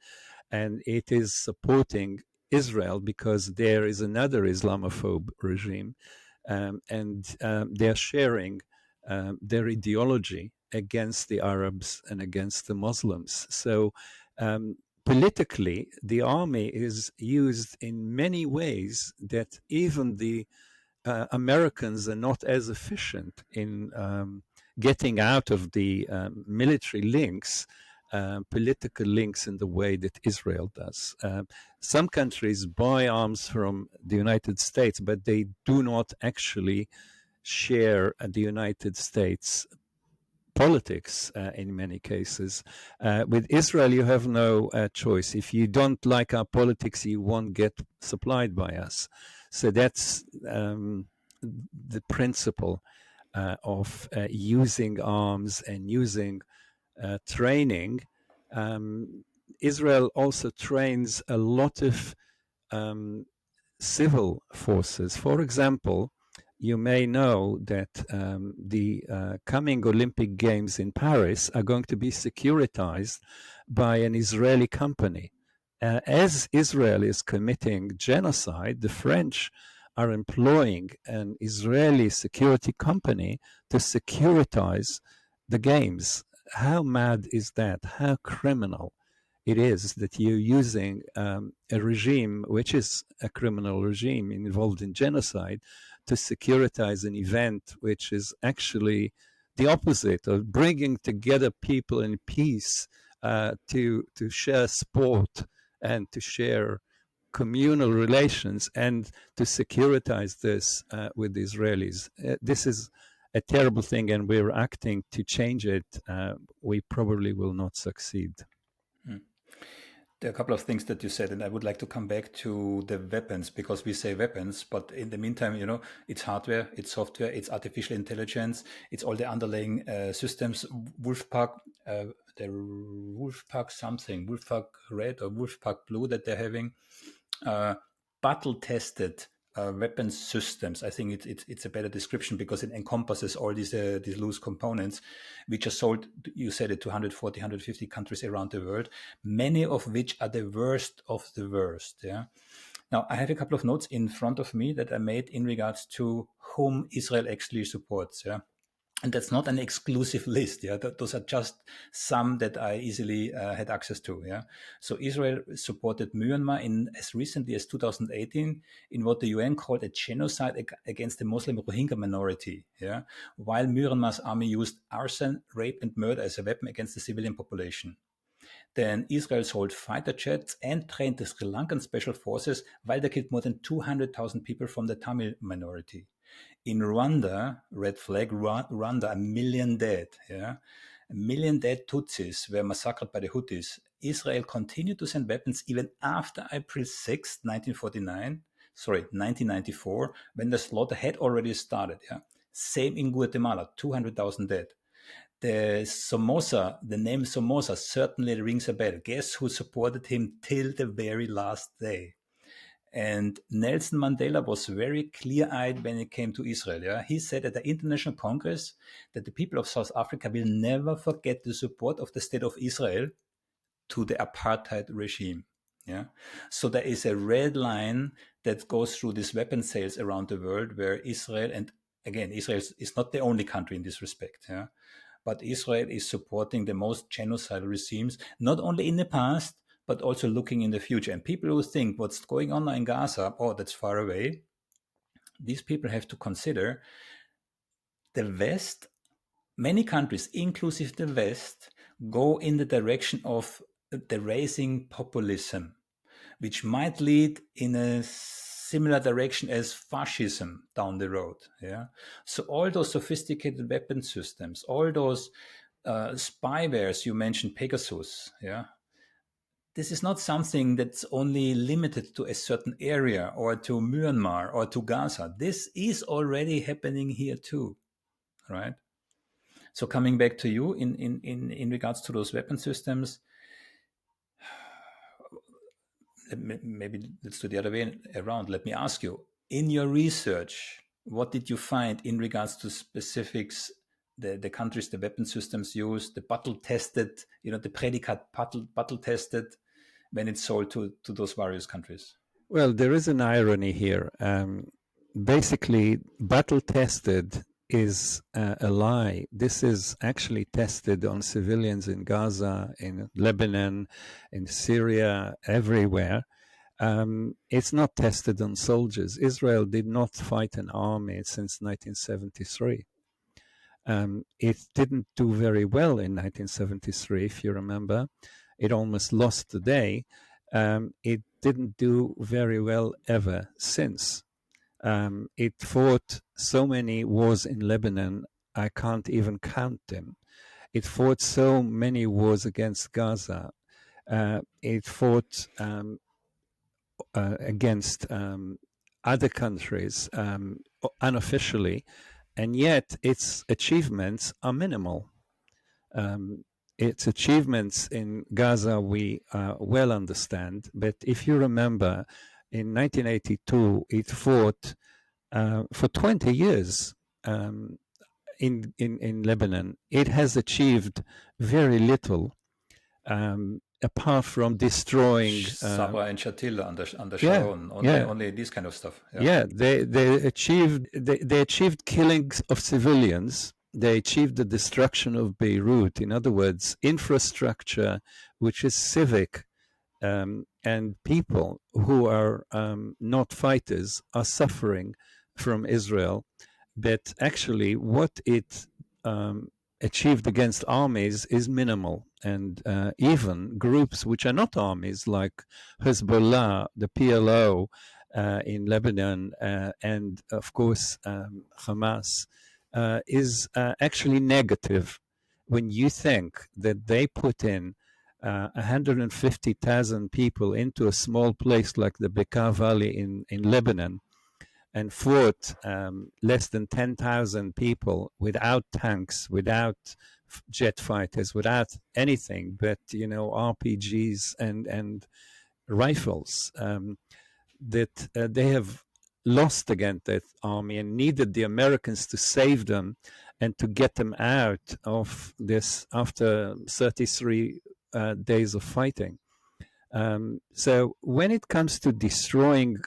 and it is supporting Israel because there is another Islamophobe regime, and they're sharing their ideology against the Arabs and against the Muslims. So politically, the army is used in many ways that even the Americans are not as efficient in getting out of the military links, political links in the way that Israel does. Some countries buy arms from the United States, but they do not actually share the United States politics in many cases. With Israel, you have no choice. If you don't like our politics, you won't get supplied by us. So that's the principle of using arms and using training. Israel also trains a lot of civil forces. For example, you may know that the coming Olympic Games in Paris are going to be securitized by an Israeli company. As Israel is committing genocide, the French are employing an Israeli security company to securitize the games. How mad is that? How criminal it is that you're using a regime which is a criminal regime involved in genocide to securitize an event which is actually the opposite of bringing together people in peace to share sport and to share communal relations and to securitize this with the Israelis. This is a terrible thing, and we're acting to change it. We probably will not succeed. There are a couple of things that you said, and I would like to come back to the weapons, because we say weapons, but in the meantime, it's hardware, it's software, it's artificial intelligence, it's all the underlying systems. Wolfpack, the Wolfpack something, Wolfpack Red or Wolfpack Blue that they're having, battle-tested weapons systems. I think it's a better description because it encompasses all these loose components, which are sold, you said it, to 140, 150 countries around the world, many of which are the worst of the worst. Yeah. Now, I have a couple of notes in front of me that I made in regards to whom Israel actually supports. Yeah. And that's not an exclusive list. Yeah, those are just some that I easily had access to. Yeah, so Israel supported Myanmar in as recently as 2018 in what the UN called a genocide against the Muslim Rohingya minority. Yeah, while Myanmar's army used arson, rape, and murder as a weapon against the civilian population. Then Israel sold fighter jets and trained the Sri Lankan special forces while they killed more than 200,000 people from the Tamil minority. In Rwanda, red flag, Rwanda, 1 million dead. Yeah, 1 million dead Tutsis were massacred by the Houthis. Israel continued to send weapons even after April 6, 1994, when the slaughter had already started. Yeah, same in Guatemala, 200,000 dead. The name Somoza certainly rings a bell. Guess who supported him till the very last day? And Nelson Mandela was very clear-eyed when it came to Israel. Yeah? He said at the International Congress that the people of South Africa will never forget the support of the State of Israel to the apartheid regime. Yeah, so there is a red line that goes through these weapon sales around the world, where Israel, and again, Israel is not the only country in this respect. Yeah, but Israel is supporting the most genocidal regimes, not only in the past, but also looking in the future. And people who think what's going on now in Gaza, oh, that's far away, these people have to consider the West, many countries, inclusive the West, go in the direction of the rising populism, which might lead in a similar direction as fascism down the road. Yeah. So all those sophisticated weapon systems, all those spywares you mentioned, Pegasus. Yeah. This is not something that's only limited to a certain area or to Myanmar or to Gaza. This is already happening here too, right? So coming back to you in regards to those weapon systems, maybe let's do the other way around. Let me ask you, in your research, what did you find in regards to specifics, the countries, the weapon systems used, the battle tested, the predicate battle tested when it's sold to those various countries? Well, there is an irony here. Basically, battle tested is a lie. This is actually tested on civilians in Gaza, in Lebanon, in Syria, everywhere. It's not tested on soldiers. Israel did not fight an army since 1973. It didn't do very well in 1973, if you remember. It almost lost the day. It didn't do very well ever since. It fought so many wars in Lebanon, I can't even count them. It fought so many wars against Gaza. It fought against other countries unofficially, and yet its achievements are minimal. Its achievements in Gaza we well understand, but if you remember, in 1982 it fought for 20 years in Lebanon. It has achieved very little, apart from destroying Sabra and Shatila under yeah, Sharon, only this kind of stuff. Yeah, they achieved killings of civilians, they achieved the destruction of Beirut. In other words, infrastructure which is civic, and people who are not fighters are suffering from Israel. But actually, what it achieved against armies is minimal. And even groups which are not armies, like Hezbollah, the PLO in Lebanon, and of course Hamas, is actually negative. When you think that they put in 150,000 people into a small place like the Bekaa Valley in Lebanon, and fought less than 10,000 people without tanks, without jet fighters, without anything but, RPGs and rifles, that they have lost against that army and needed the Americans to save them and to get them out of this after 33 days of fighting. So when it comes to destroying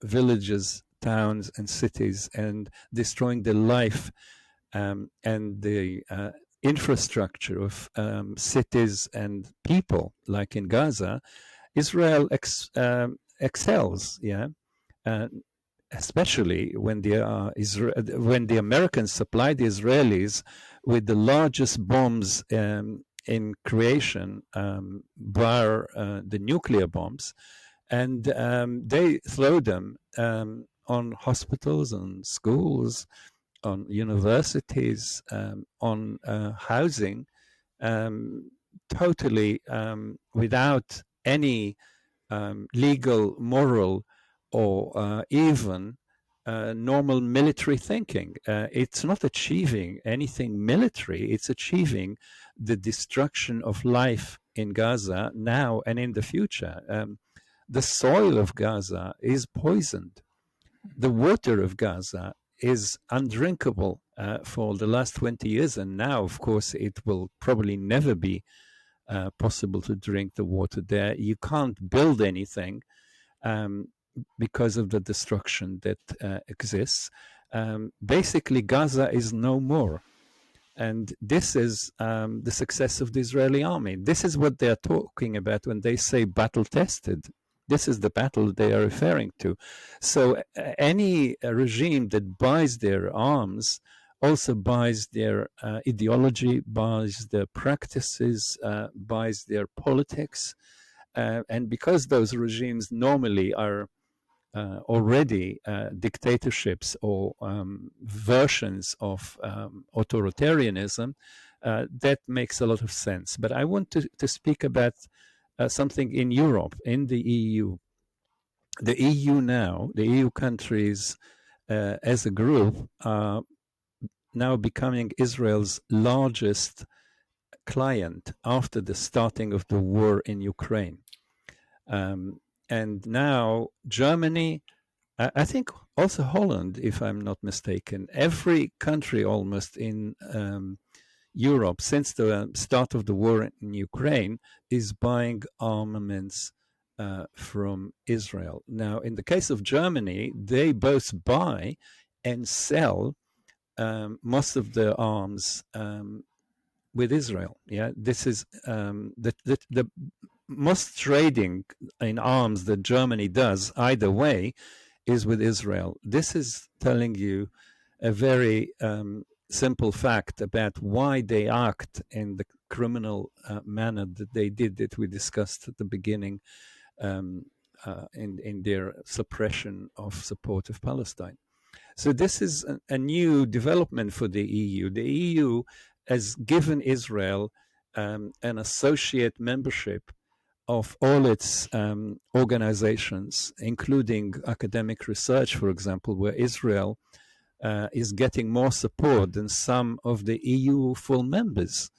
villages, towns, and cities, and destroying the life and the infrastructure of cities and people, like in Gaza, Israel excels. Yeah, especially when the Americans supplied the Israelis with the largest bombs in creation, bar the nuclear bombs, and they throw them on hospitals, on schools, on universities, on housing, totally without any legal, moral, or even normal military thinking. It's not achieving anything military, it's achieving the destruction of life in Gaza now and in the future. The soil of Gaza is poisoned. The water of Gaza is undrinkable for the last 20 years, and now, of course, it will probably never be possible to drink the water there. You can't build anything because of the destruction that exists. Basically, Gaza is no more. And this is the success of the Israeli army. This is what they're talking about when they say battle tested. This is the battle they are referring to. So any regime that buys their arms also buys their ideology, buys their practices, buys their politics. And because those regimes normally are already dictatorships or versions of authoritarianism, that makes a lot of sense. But I want to speak about something in Europe, in the EU. The EU now, the EU countries as a group are now becoming Israel's largest client after the starting of the war in Ukraine. And now Germany, I think also Holland, if I'm not mistaken, every country almost in Europe since the start of the war in Ukraine is buying armaments from Israel. Now, in the case of Germany, they both buy and sell most of their arms with Israel. Yeah, this is the most trading in arms that Germany does either way is with Israel. This is telling you a very simple fact about why they act in the criminal manner that they did, that we discussed at the beginning in their suppression of support of Palestine. So this is a new development for the EU. The EU has given Israel an associate membership of all its organizations, including academic research, for example, where Israel is getting more support than some of the EU full members.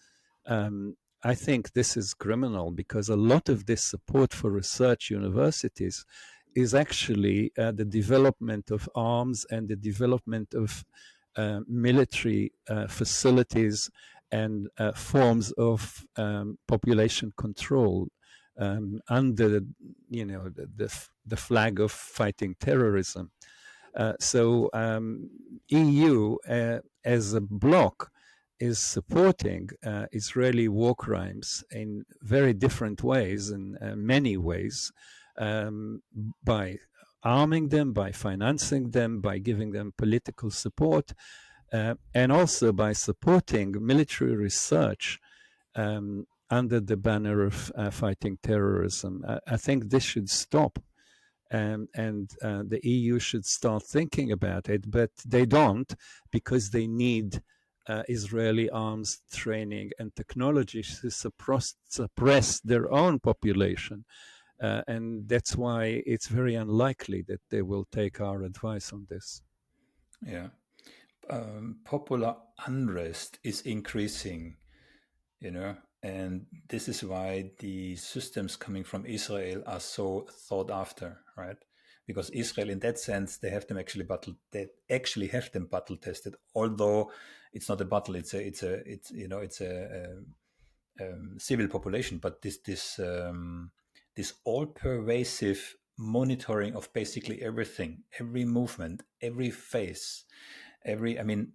I think this is criminal because a lot of this support for research universities is actually the development of arms and the development of military facilities and forms of population control under the flag of fighting terrorism. EU as a bloc is supporting Israeli war crimes in very different ways, in many ways, by arming them, by financing them, by giving them political support, and also by supporting military research under the banner of fighting terrorism. I think this should stop, and the EU should start thinking about it, but they don't, because they need Israeli arms training and technology to suppress their own population. And that's why it's very unlikely that they will take our advice on this. Yeah. Popular unrest is increasing, and this is why the systems coming from Israel are so sought after, right? Because Israel, in that sense, they actually have them battle tested. Although it's not a battle, it's a civil population. But this all pervasive monitoring of basically everything, every movement, every face, I'm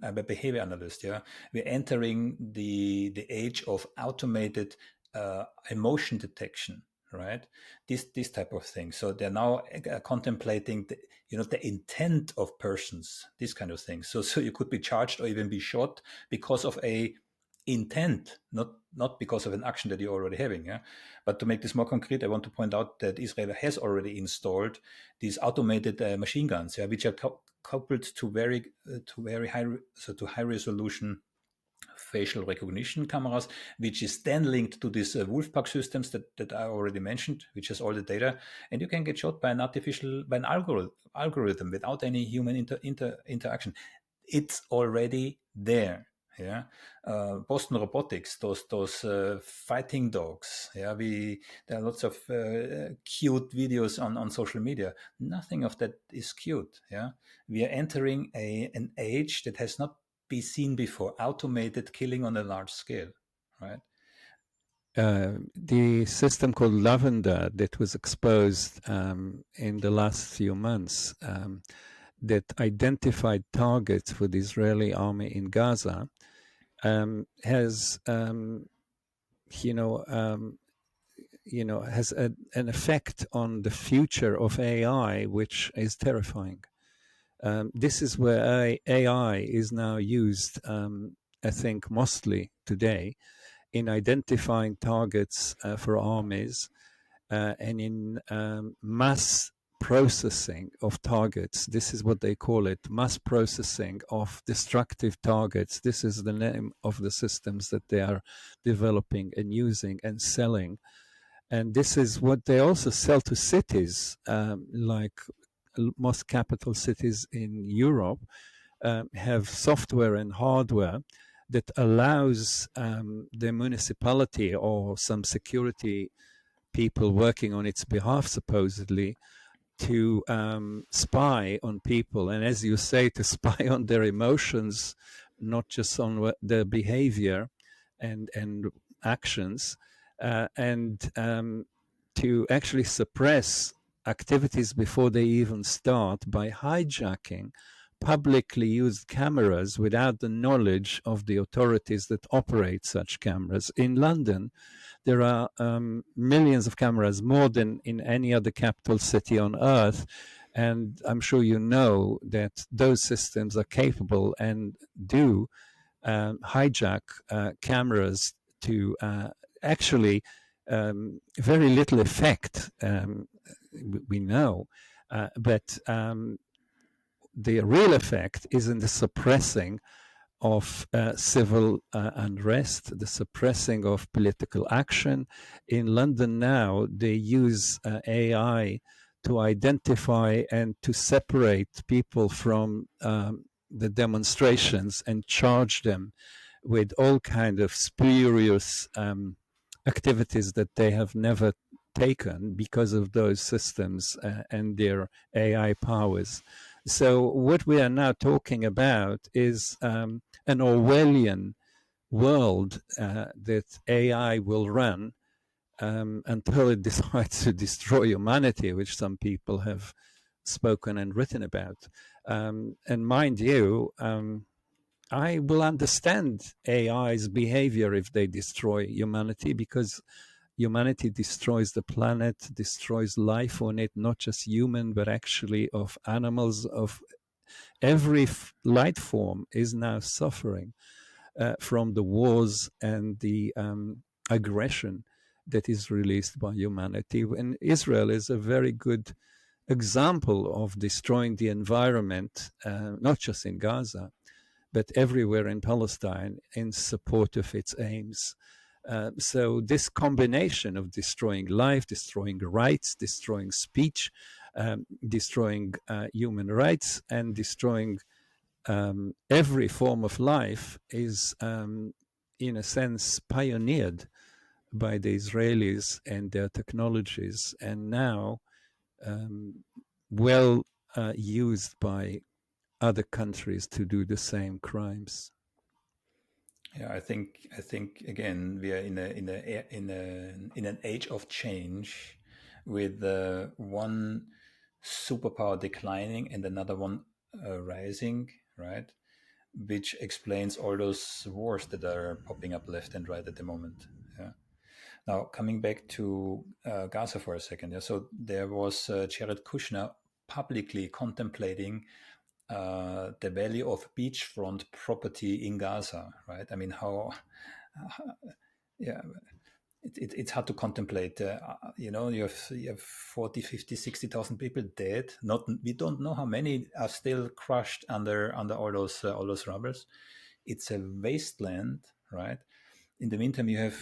a behavior analyst. Yeah, we're entering the age of automated emotion detection, right? This type of thing. So they're now contemplating the intent of persons, this kind of thing. So you could be charged or even be shot because of a intent, not because of an action that you're already having. Yeah, but to make this more concrete, I want to point out that Israel has already installed these automated machine guns, yeah, which are coupled to high resolution facial recognition cameras, which is then linked to these Wolfpack systems that I already mentioned, which has all the data, and you can get shot by an algorithm without any human interaction. It's already there. Yeah, Boston Robotics, those fighting dogs. Yeah, there are lots of cute videos on social media. Nothing of that is cute. Yeah, we are entering an age that has not been seen before. Automated killing on a large scale, right? The system called Lavender that was exposed in the last few months that identified targets for the Israeli army in Gaza has has an effect on the future of AI, which is terrifying. This is where AI is now used, I think, mostly today in identifying targets for armies and in mass processing of targets. This is what they call it, mass processing of destructive targets. This is the name of the systems that they are developing and using and selling. And this is what they also sell to cities, like most capital cities in Europe have software and hardware that allows the municipality or some security people working on its behalf, supposedly, to spy on people. And as you say, to spy on their emotions, not just on their behavior and actions, and to actually suppress activities before they even start by hijacking publicly used cameras without the knowledge of the authorities that operate such cameras. In London, there are millions of cameras, more than in any other capital city on earth. And I'm sure you know that those systems are capable and do hijack cameras to actually very little effect, we know. But the real effect is in the suppressing of civil unrest, the suppressing of political action. In London now, they use AI to identify and to separate people from the demonstrations and charge them with all kind of spurious activities that they have never taken because of those systems and their AI powers. So what we are now talking about is an Orwellian world that AI will run until it decides to destroy humanity, which some people have spoken and written about. And mind you, I will understand AI's behavior if they destroy humanity, because humanity destroys the planet, destroys life on it, not just human, but actually of animals, of every light form is now suffering from the wars and the aggression that is released by humanity. And Israel is a very good example of destroying the environment, not just in Gaza, but everywhere in Palestine in support of its aims. So this combination of destroying life, destroying rights, destroying speech, destroying human rights, and destroying every form of life is, in a sense, pioneered by the Israelis and their technologies, and now well used by other countries to do the same crimes. Yeah, I think again we are in an age of change, with one superpower declining and another one rising, right? Which explains all those wars that are popping up left and right at the moment. Yeah. Now coming back to Gaza for a second. Yeah. So there was Jared Kushner publicly contemplating the value of beachfront property in Gaza, right? I mean, yeah, it's hard to contemplate. You have 40, 50, 60,000 people dead. We don't know how many are still crushed under all those rubbers. It's a wasteland, right? In the meantime, you have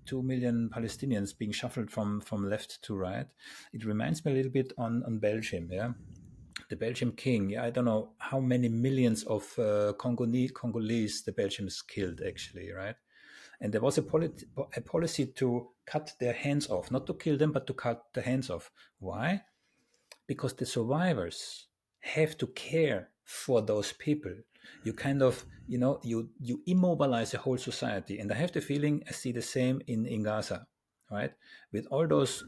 2 million Palestinians being shuffled from left to right. It reminds me a little bit on Belgium, yeah. The Belgian king, I don't know how many millions of Congolese the Belgians killed, actually, right? And there was a policy to cut their hands off, not to kill them, but to cut the hands off. Why? Because the survivors have to care for those people. You kind of, you immobilize a whole society. And I have the feeling I see the same in Gaza, right? With all those,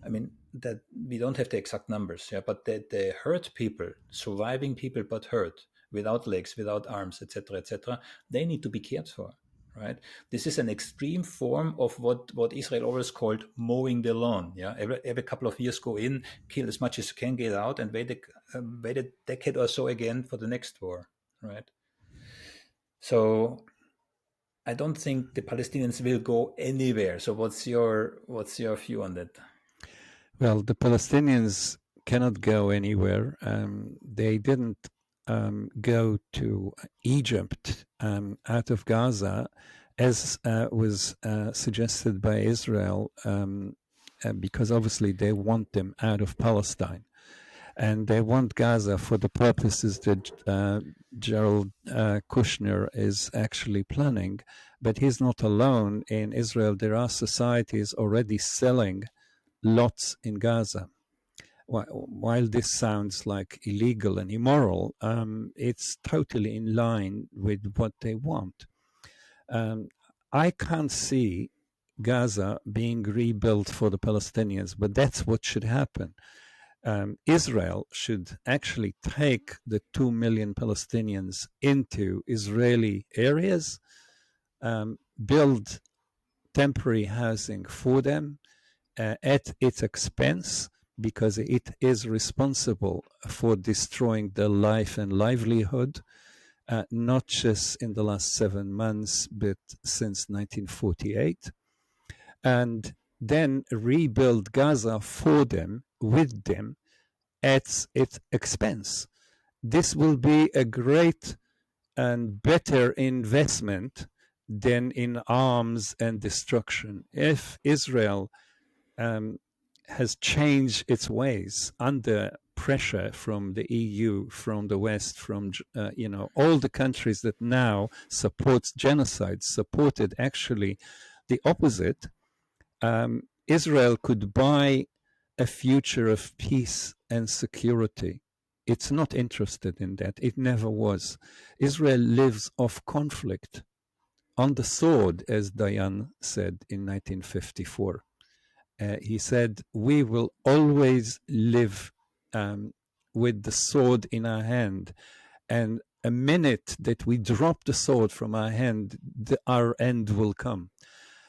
I mean, that we don't have the exact numbers, yeah, but the hurt people, surviving people but hurt, without legs, without arms, etc., they need to be cared for, right? This is an extreme form of what Israel always called mowing the lawn. Yeah, every couple of years go in, kill as much as you can, get out, and wait a decade or so again for the next war, right? So I don't think the Palestinians will go anywhere. So what's your view on that? Well, the Palestinians cannot go anywhere. They didn't go to Egypt out of Gaza, as was suggested by Israel, because obviously they want them out of Palestine. And they want Gaza for the purposes that Jared Kushner is actually planning. But he's not alone. In Israel, there are societies already selling lots in Gaza. While this sounds like illegal and immoral, it's totally in line with what they want. I can't see Gaza being rebuilt for the Palestinians, but that's what should happen. Israel should actually take the 2 million Palestinians into Israeli areas, build temporary housing for them at its expense, because it is responsible for destroying their life and livelihood, not just in the last 7 months, but since 1948. And then rebuild Gaza for them, with them, at its expense. This will be a great and better investment than in arms and destruction. If Israel has changed its ways under pressure from the EU, from the West, from all the countries that now support genocide, supported actually the opposite, Israel could buy a future of peace and security. It's not interested in that. It never was. Israel lives off conflict, on the sword, as Dayan said in 1954. He said, we will always live with the sword in our hand. And a minute that we drop the sword from our hand, our end will come.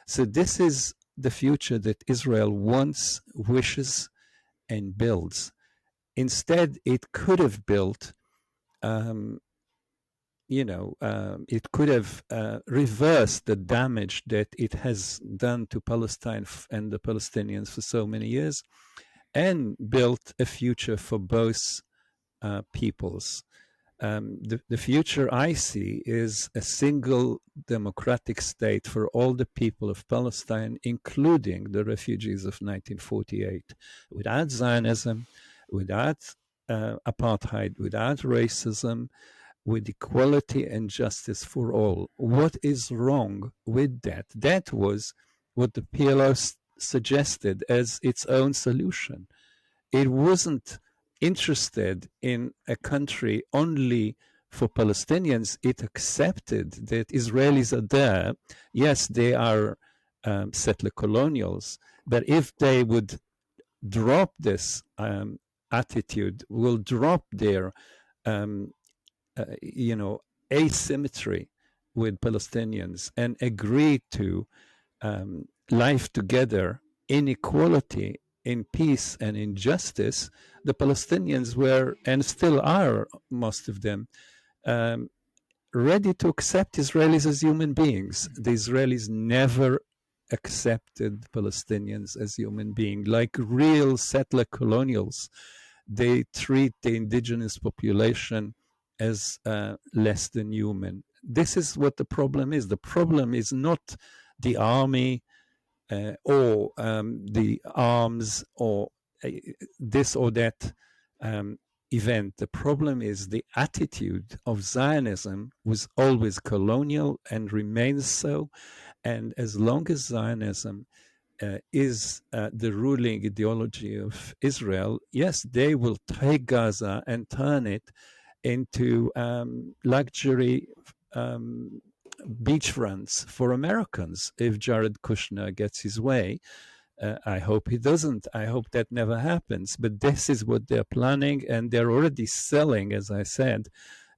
So this is the future that Israel wants, wishes, and builds. Instead, it could have built, it could have reversed the damage that it has done to Palestine and the Palestinians for so many years, and built a future for both peoples. The future I see is a single democratic state for all the people of Palestine, including the refugees of 1948, without Zionism, without apartheid, without racism, with equality and justice for all. What is wrong with that? That was what the PLO suggested as its own solution. It wasn't interested in a country only for Palestinians. It accepted that Israelis are there. Yes, they are settler colonials, but if they would drop this attitude, will drop their asymmetry with Palestinians and agree to life together in equality, in peace, and in justice, the Palestinians were, and still are, most of them, ready to accept Israelis as human beings. The Israelis never accepted Palestinians as human beings. Like real settler colonials, they treat the indigenous population as less than human. This is what the problem is. The problem is not the army or the arms or this or that event. The problem is the attitude of Zionism was always colonial and remains so. And as long as Zionism is the ruling ideology of Israel, yes, they will take Gaza and turn it into luxury beachfronts for Americans if Jared Kushner gets his way. I hope he doesn't. I hope that never happens. But this is what they're planning, and they're already selling, as I said,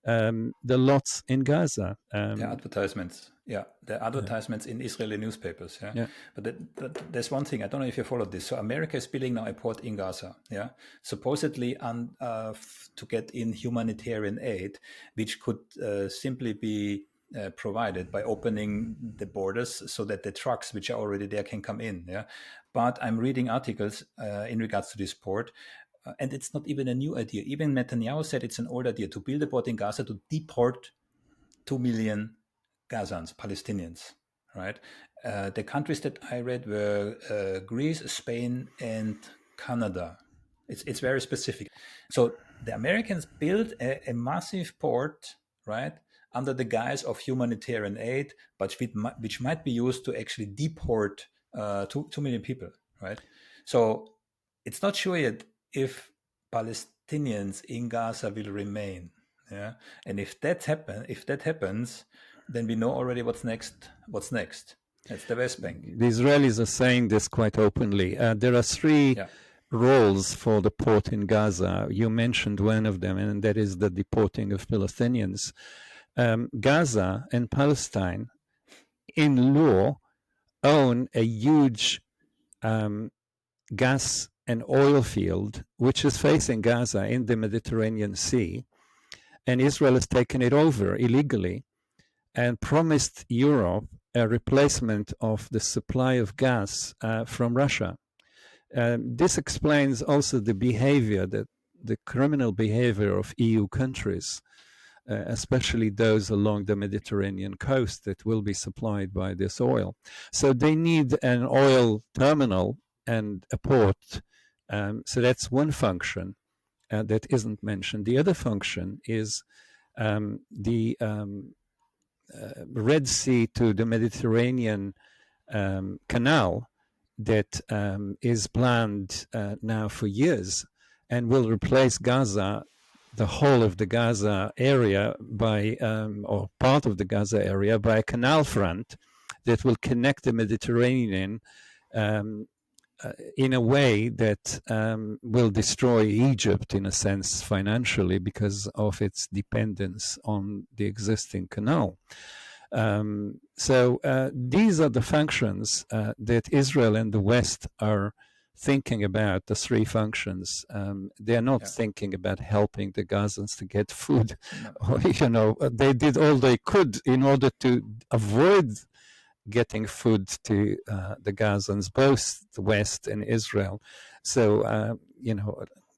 the lots in Gaza. The advertisements. Yeah, the advertisements in Israeli newspapers. Yeah. But there's one thing, I don't know if you followed this. So America is building now a port in Gaza. Yeah, supposedly to get in humanitarian aid, which could simply be provided by opening the borders so that the trucks which are already there can come in. Yeah, but I'm reading articles in regards to this port. And it's not even a new idea. Even Netanyahu said it's an old idea to build a port in Gaza to deport 2 million Gazans, Palestinians, right? The countries that I read were Greece, Spain, and Canada. It's very specific. So the Americans built a massive port, right, under the guise of humanitarian aid, but which might be used to actually deport 2 million people, right? So it's not sure yet if Palestinians in Gaza will remain. Yeah, and if that happens, then we know already what's next. That's the West Bank. The Israelis are saying this quite openly. There are three roles for the port in Gaza. You mentioned one of them, and that is the deporting of Palestinians. Gaza and Palestine, in law, own a huge gas and oil field, which is facing Gaza in the Mediterranean Sea. And Israel has taken it over illegally and promised Europe a replacement of the supply of gas from Russia. This explains also the behavior, the criminal behavior of EU countries, especially those along the Mediterranean coast that will be supplied by this oil. So they need an oil terminal and a port. So that's one function that isn't mentioned. The other function is the Red Sea to the Mediterranean canal that is planned now for years and will replace Gaza, the whole of the Gaza area by, or part of the Gaza area, by a canal front that will connect the Mediterranean in a way that will destroy Egypt in a sense financially because of its dependence on the existing canal. So these are the functions that Israel and the West are thinking about, the three functions. They're not thinking about helping the Gazans to get food. No. Or, they did all they could in order to avoid getting food to the Gazans, both the West and Israel. So,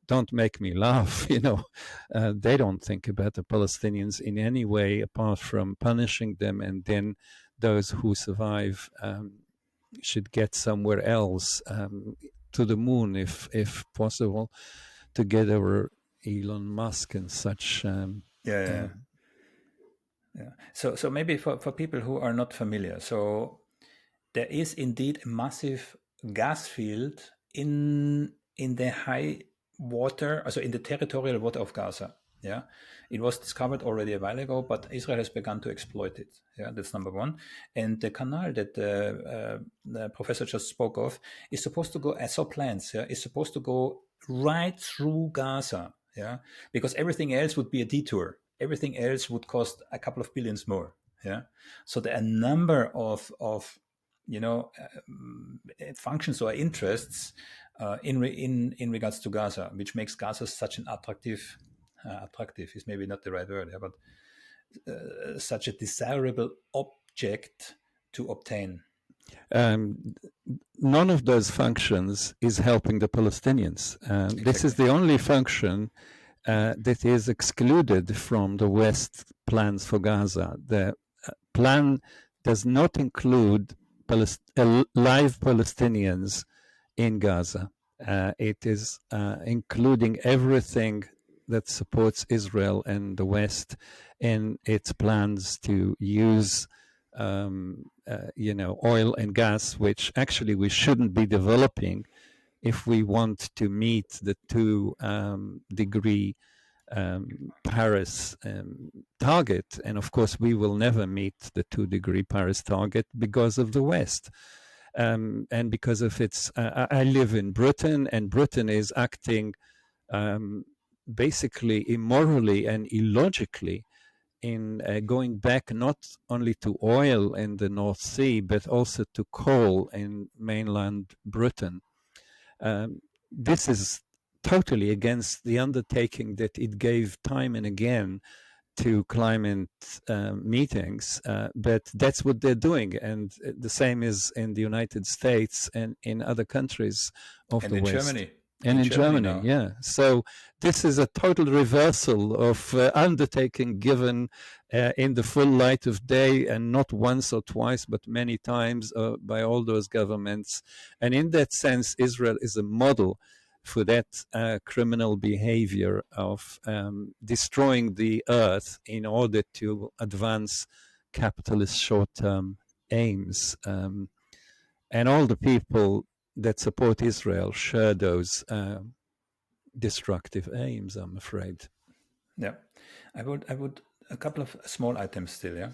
don't make me laugh. They don't think about the Palestinians in any way apart from punishing them, and then those who survive should get somewhere else, to the moon if possible, together Elon Musk and such. Yeah. So maybe for people who are not familiar, so there is indeed a massive gas field in the high water, also in the territorial water of Gaza. Yeah, it was discovered already a while ago, but Israel has begun to exploit it. Yeah, that's number one. And the canal that the professor just spoke of is supposed to go, as so plans, is supposed to go right through Gaza. Yeah, because everything else would be a detour. Everything else would cost a couple of billions more. Yeah, so there are a number of functions or interests in regards to Gaza, which makes Gaza such an attractive is maybe not the right word, but such a desirable object to obtain. None of those functions is helping the Palestinians. Exactly. This is the only function that is excluded from the West plans for Gaza. The plan does not include live Palestinians in Gaza. It is including everything that supports Israel and the West in its plans to use oil and gas, which actually we shouldn't be developing if we want to meet the 2-degree Paris target. And of course, we will never meet the 2-degree Paris target because of the West. And because of its, I live in Britain, and Britain is acting basically immorally and illogically in going back not only to oil in the North Sea, but also to coal in mainland Britain. This is totally against the undertaking that it gave time and again to climate meetings, but that's what they're doing. And the same is in the United States and in other countries of the West. Germany. And in Germany, yeah. So this is a total reversal of undertaking given in the full light of day, and not once or twice, but many times by all those governments. And in that sense, Israel is a model for that criminal behavior of destroying the earth in order to advance capitalist short-term aims. And all the people that support Israel share those destructive aims, I'm afraid. Yeah, I would a couple of small items still. Yeah,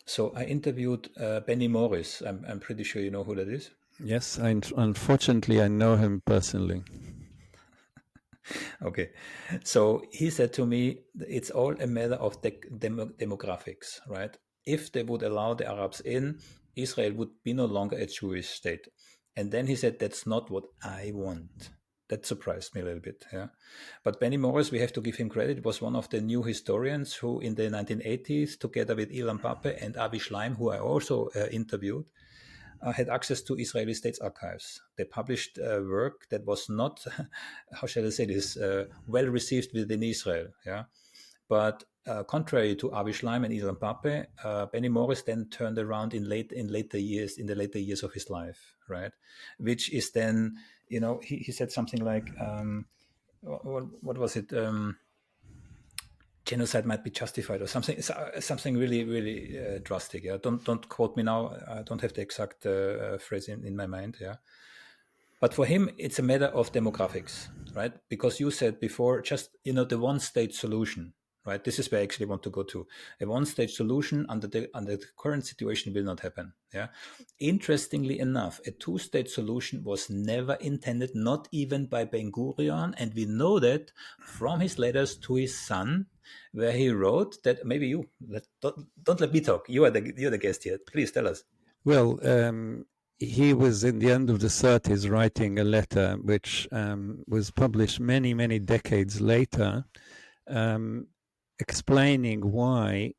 so I interviewed Benny Morris. I'm pretty sure you know who that is. Yes, unfortunately I know him personally. Okay, so he said to me, it's all a matter of demographics, right? If they would allow the Arabs in, Israel would be no longer a Jewish state. And then he said, that's not what I want. That surprised me a little bit. Yeah, but Benny Morris, we have to give him credit, was one of the new historians who in the 1980s, together with Ilan Pappé and Avi Schleim, who I also interviewed, had access to Israeli state archives. They published work that was not, how shall I say this, well received within Israel. Yeah, but contrary to Avi Schleim and Ilan Pappé, Benny Morris then turned around in the later years of his life, right? Which is then, he said something like, what was it? Genocide might be justified, or something really, really drastic. Yeah, don't quote me now. I don't have the exact phrase in my mind. Yeah, but for him, it's a matter of demographics, right? Because you said before, just the one-state solution, right? This is where I actually want to go to. A one-state solution under the current situation will not happen. Yeah. Interestingly enough, a two-state solution was never intended, not even by Ben Gurion, and we know that from his letters to his son, where he wrote that. Maybe you don't let me talk. You're the guest here. Please tell us. Well, he was in the end of the 30s writing a letter which was published many, many decades later, explaining why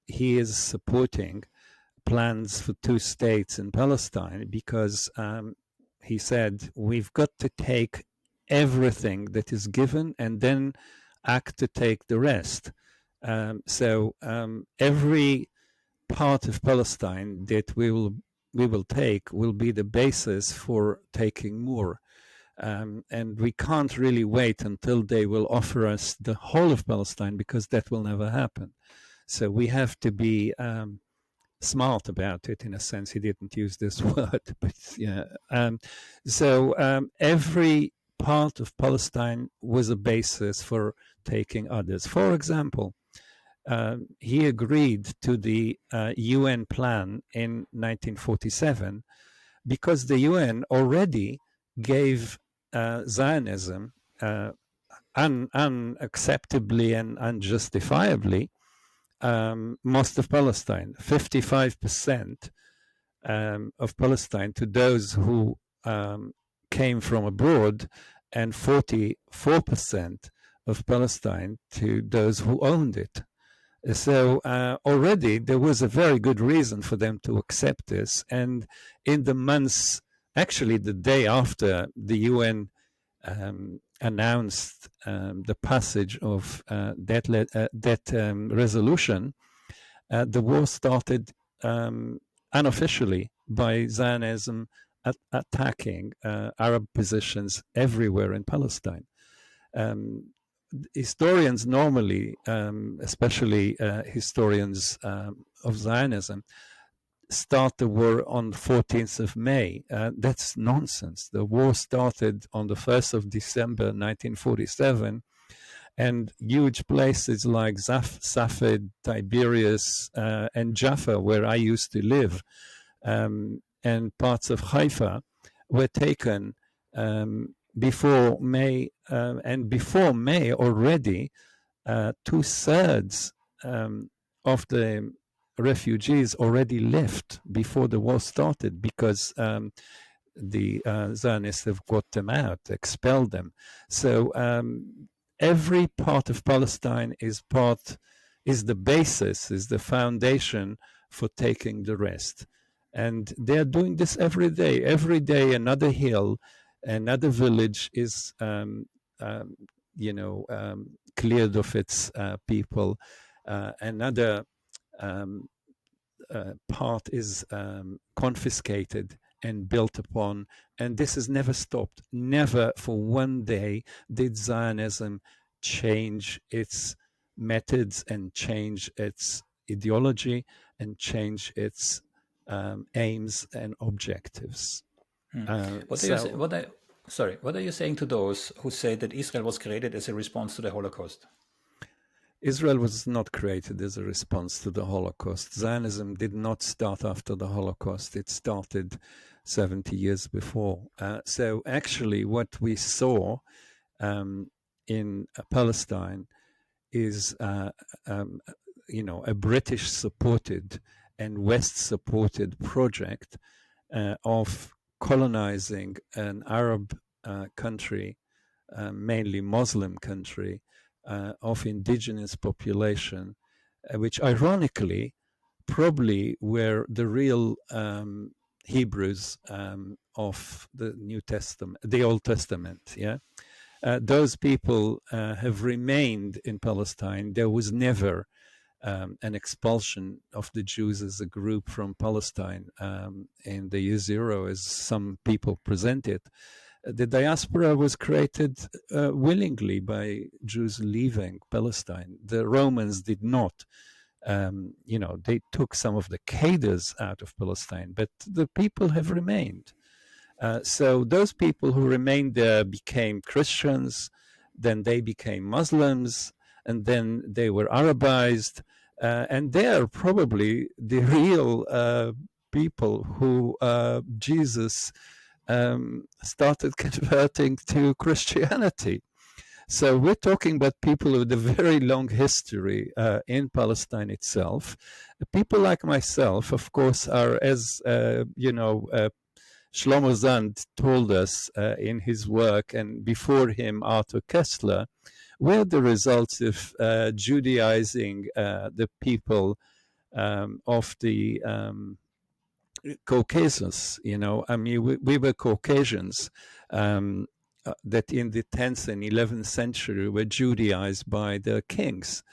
he is supporting plans for two states in Palestine, because he said, we've got to take everything that is given and then act to take the rest. So every part of Palestine that we will take will be the basis for taking more. And we can't really wait until they will offer us the whole of Palestine, because that will never happen. So we have to be smart about it, in a sense. He didn't use this word, but yeah. So every part of Palestine was a basis for taking others. For example, he agreed to the UN plan in 1947 because the UN already gave Zionism unacceptably and unjustifiably most of Palestine, 55% of Palestine to those who came from abroad, and 44% of Palestine to those who owned it. So already there was a very good reason for them to accept this. And in the months, actually the day after the UN announced the passage of that resolution, the war started unofficially by Zionism attacking Arab positions everywhere in Palestine. Historians normally, especially historians of Zionism, start the war on the 14th of May. That's nonsense. The war started on the 1st of December 1947, and huge places like Safed, Tiberias, and Jaffa, where I used to live, and parts of Haifa were taken before May, and before May already, 2/3 of the refugees already left before the war started, because the Zionists have got them out, expelled them. So every part of Palestine is the basis, is the foundation for taking the rest. And they're doing this every day. Every day, another hill, another village is, cleared of its people. Another part is confiscated and built upon. And this has never stopped. Never for one day did Zionism change its methods and change its ideology and change its aims and objectives. What are you saying to those who say that Israel was created as a response to the Holocaust? Israel was not created as a response to the Holocaust. Zionism did not start after the Holocaust. It started 70 years before. So actually what we saw in Palestine is a British-supported and West-supported project of colonizing an Arab country, mainly Muslim country, of indigenous population, which ironically probably were the real Hebrews of the New Testament, the Old Testament. Yeah, those people have remained in Palestine. There was never an expulsion of the Jews as a group from Palestine in the year zero, as some people present it. The diaspora was created willingly by Jews leaving Palestine. The Romans did not. They took some of the cadres out of Palestine, but the people have remained. So those people who remained there became Christians, then they became Muslims, and then they were Arabized, and they are probably the real people who Jesus started converting to Christianity. So we're talking about people with a very long history in Palestine itself. People like myself, of course, are, as Shlomo Zand told us in his work, and before him Arthur Kessler, were the results of Judaizing the people of the Caucasus. I mean, we were Caucasians that in the 10th and 11th century were Judaized by the kings.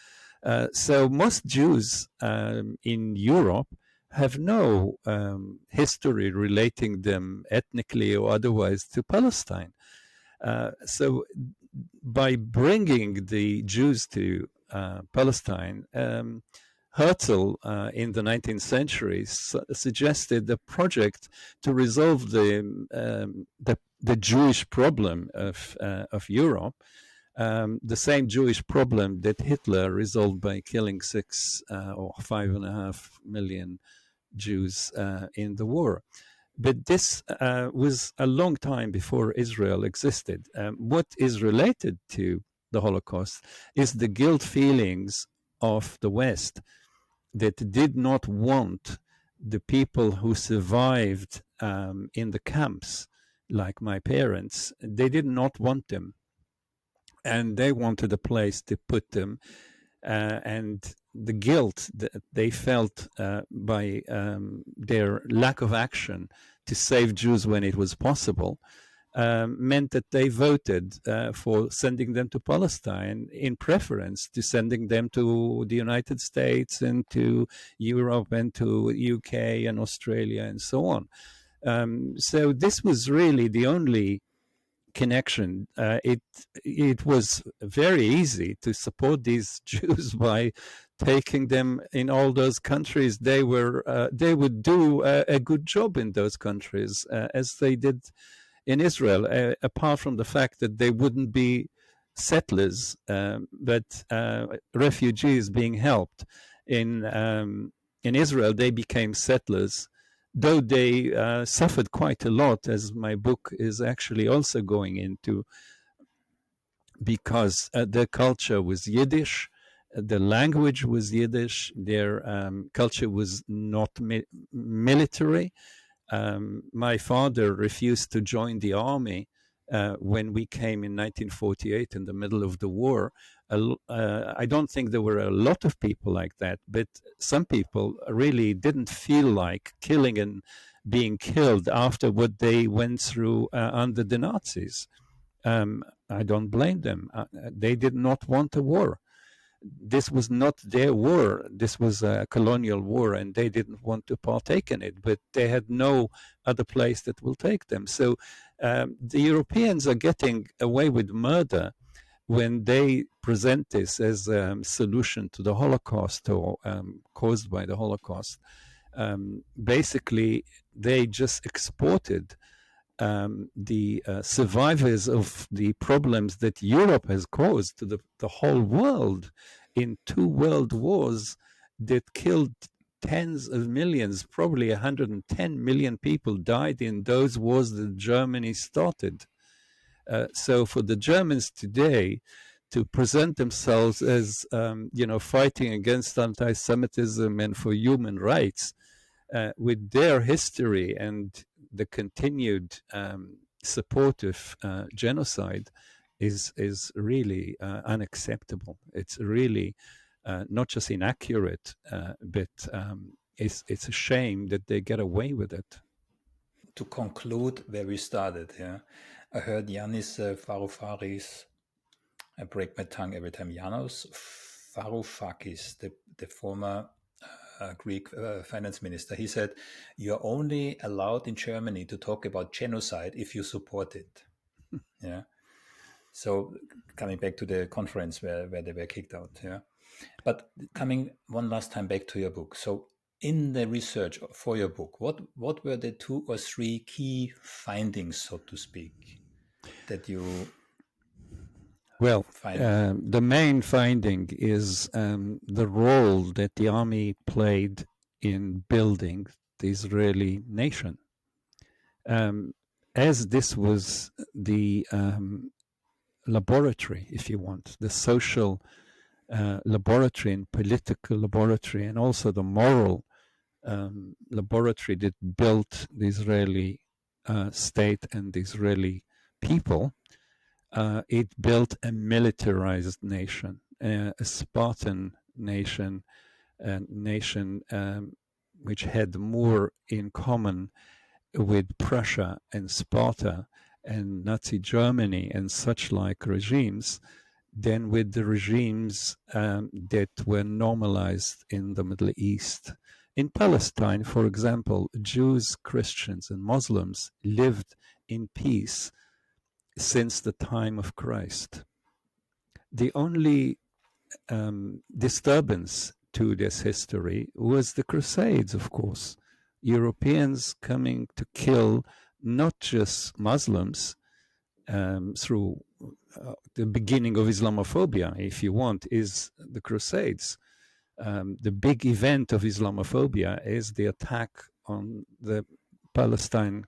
So most Jews in Europe have no history relating them ethnically or otherwise to Palestine. So by bringing the Jews to Palestine, Herzl in the 19th century suggested a project to resolve the Jewish problem of Europe, the same Jewish problem that Hitler resolved by killing 6 or 5.5 million Jews in the war. But this was a long time before Israel existed. What is related to the Holocaust is the guilt feelings of the West that did not want the people who survived in the camps, like my parents. They did not want them, and they wanted a place to put them. And the guilt that they felt by their lack of action to save Jews when it was possible meant that they voted for sending them to Palestine in preference to sending them to the United States and to Europe and to UK and Australia and so on. So this was really the only connection. It was very easy to support these Jews by taking them in all those countries. They would do a good job in those countries as they did in Israel, apart from the fact that they wouldn't be settlers, but refugees being helped. In Israel, they became settlers, though they suffered quite a lot, as my book is actually also going into, because their culture was Yiddish, the language was Yiddish, their culture was not military. My father refused to join the army when we came in 1948 in the middle of the war. I don't think there were a lot of people like that, but some people really didn't feel like killing and being killed after what they went through under the Nazis. I don't blame them. They did not want a war. This was not their war. This was a colonial war, and they didn't want to partake in it, but they had no other place that will take them. So the Europeans are getting away with murder when they present this as a solution to the Holocaust or caused by the Holocaust. Basically, they just exported the survivors of the problems that Europe has caused to the whole world in 2 world wars that killed tens of millions, probably 110 million people died in those wars that Germany started. So for the Germans today to present themselves as, fighting against anti-Semitism and for human rights, with their history and the continued support of genocide is really unacceptable. It's really not just inaccurate, but it's a shame that they get away with it. To conclude where we started, I heard Yanis Varoufakis, I break my tongue every time, Yanos Varoufakis, the former Greek finance minister, he said, you're only allowed in Germany to talk about genocide if you support it. Yeah. So coming back to the conference where they were kicked out. Yeah. But coming one last time back to your book. So in the research for your book, what were the 2 or 3 key findings, so to speak, that you Well, finding? the main finding is the role that the army played in building the Israeli nation. As this was the laboratory, if you want, the social laboratory and political laboratory, and also the moral laboratory that built the Israeli state and the Israeli people. It built a militarized nation, a Spartan nation, a nation which had more in common with Prussia and Sparta and Nazi Germany and such like regimes than with the regimes that were normalized in the Middle East. In Palestine, for example, Jews, Christians, and Muslims lived in peace since the time of Christ. The only disturbance to this history was the Crusades, of course. Europeans coming to kill not just Muslims through the beginning of Islamophobia, if you want, is the Crusades. The big event of Islamophobia is the attack on the Palestine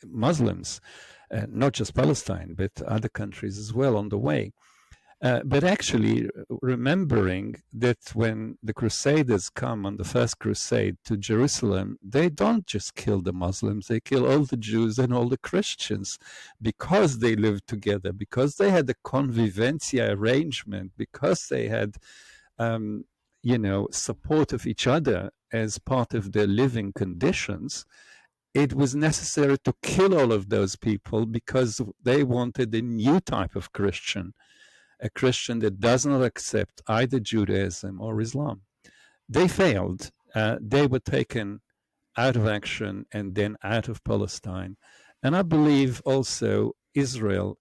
Muslims, not just Palestine, but other countries as well on the way. But actually, remembering that when the Crusaders come on the first crusade to Jerusalem, they don't just kill the Muslims, they kill all the Jews and all the Christians because they lived together, because they had a convivencia arrangement, because they had, support of each other as part of their living conditions. It was necessary to kill all of those people because they wanted a new type of Christian, a Christian that does not accept either Judaism or Islam. They failed. They were taken out of action and then out of Palestine. And I believe also Israel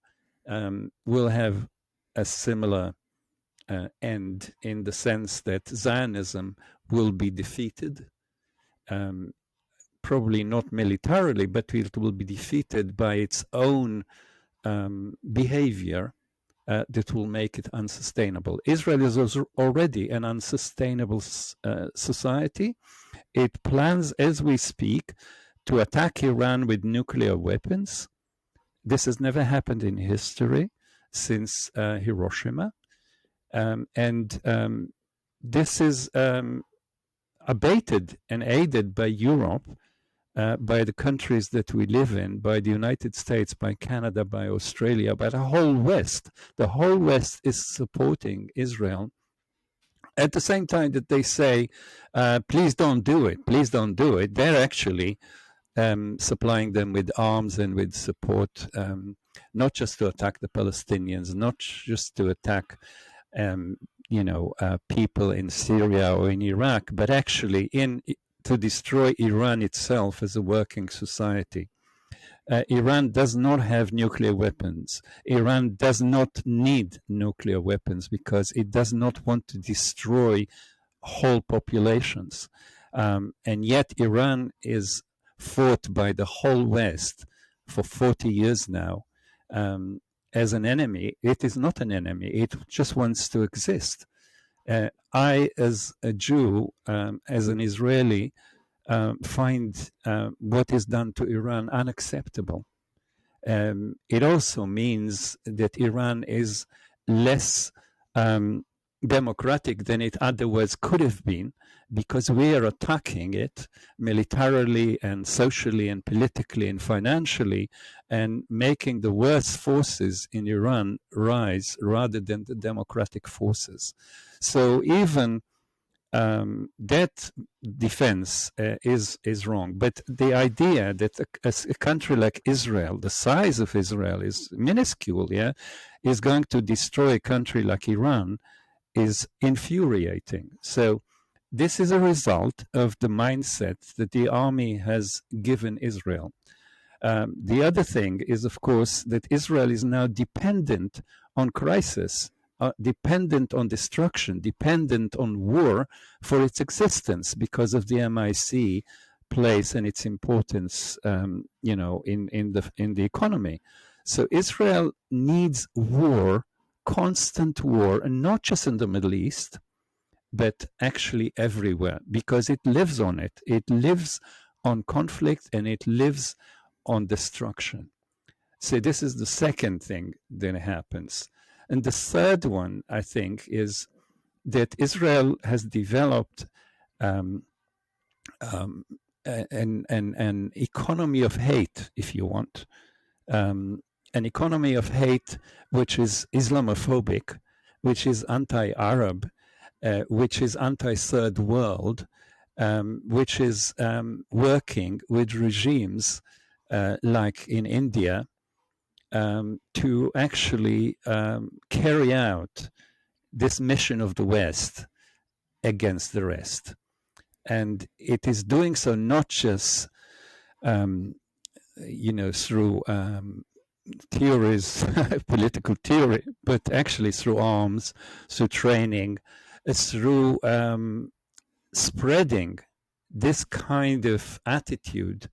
will have a similar end in the sense that Zionism will be defeated. Probably not militarily, but it will be defeated by its own behavior that will make it unsustainable. Israel is already an unsustainable society. It plans, as we speak, to attack Iran with nuclear weapons. This has never happened in history since Hiroshima. This is abated and aided by Europe, by the countries that we live in, by the United States, by Canada, by Australia, by the whole West. The whole West is supporting Israel. At the same time that they say, please don't do it, please don't do it, they're actually supplying them with arms and with support, not just to attack the Palestinians, not just to attack people in Syria or in Iraq, but actually to destroy Iran itself as a working society. Iran does not have nuclear weapons. Iran does not need nuclear weapons because it does not want to destroy whole populations. And yet Iran is fought by the whole West for 40 years now as an enemy. It is not an enemy. It just wants to exist. I, as a Jew, as an Israeli, find what is done to Iran unacceptable. It also means that Iran is less democratic than it otherwise could have been, because we are attacking it militarily and socially and politically and financially, and making the worst forces in Iran rise rather than the democratic forces. So even that defense is wrong. But the idea that a country like Israel, the size of Israel is minuscule, is going to destroy a country like Iran is infuriating. So this is a result of the mindset that the army has given Israel. The other thing is, of course, that Israel is now dependent on crisis, dependent on destruction, dependent on war for its existence because of the MIC place and its importance, in the economy. So Israel needs war constant war, and not just in the Middle East, but actually everywhere, because it lives on it. It lives on conflict and it lives on destruction. So this is the second thing that happens. And the third one, I think, is that Israel has developed um, an economy of hate, if you want, an economy of hate which is Islamophobic, which is anti-Arab, which is anti-third world, which is working with regimes like in India to actually carry out this mission of the West against the rest. And it is doing so not just, through theories, political theory, but actually through arms, through training, through spreading this kind of attitude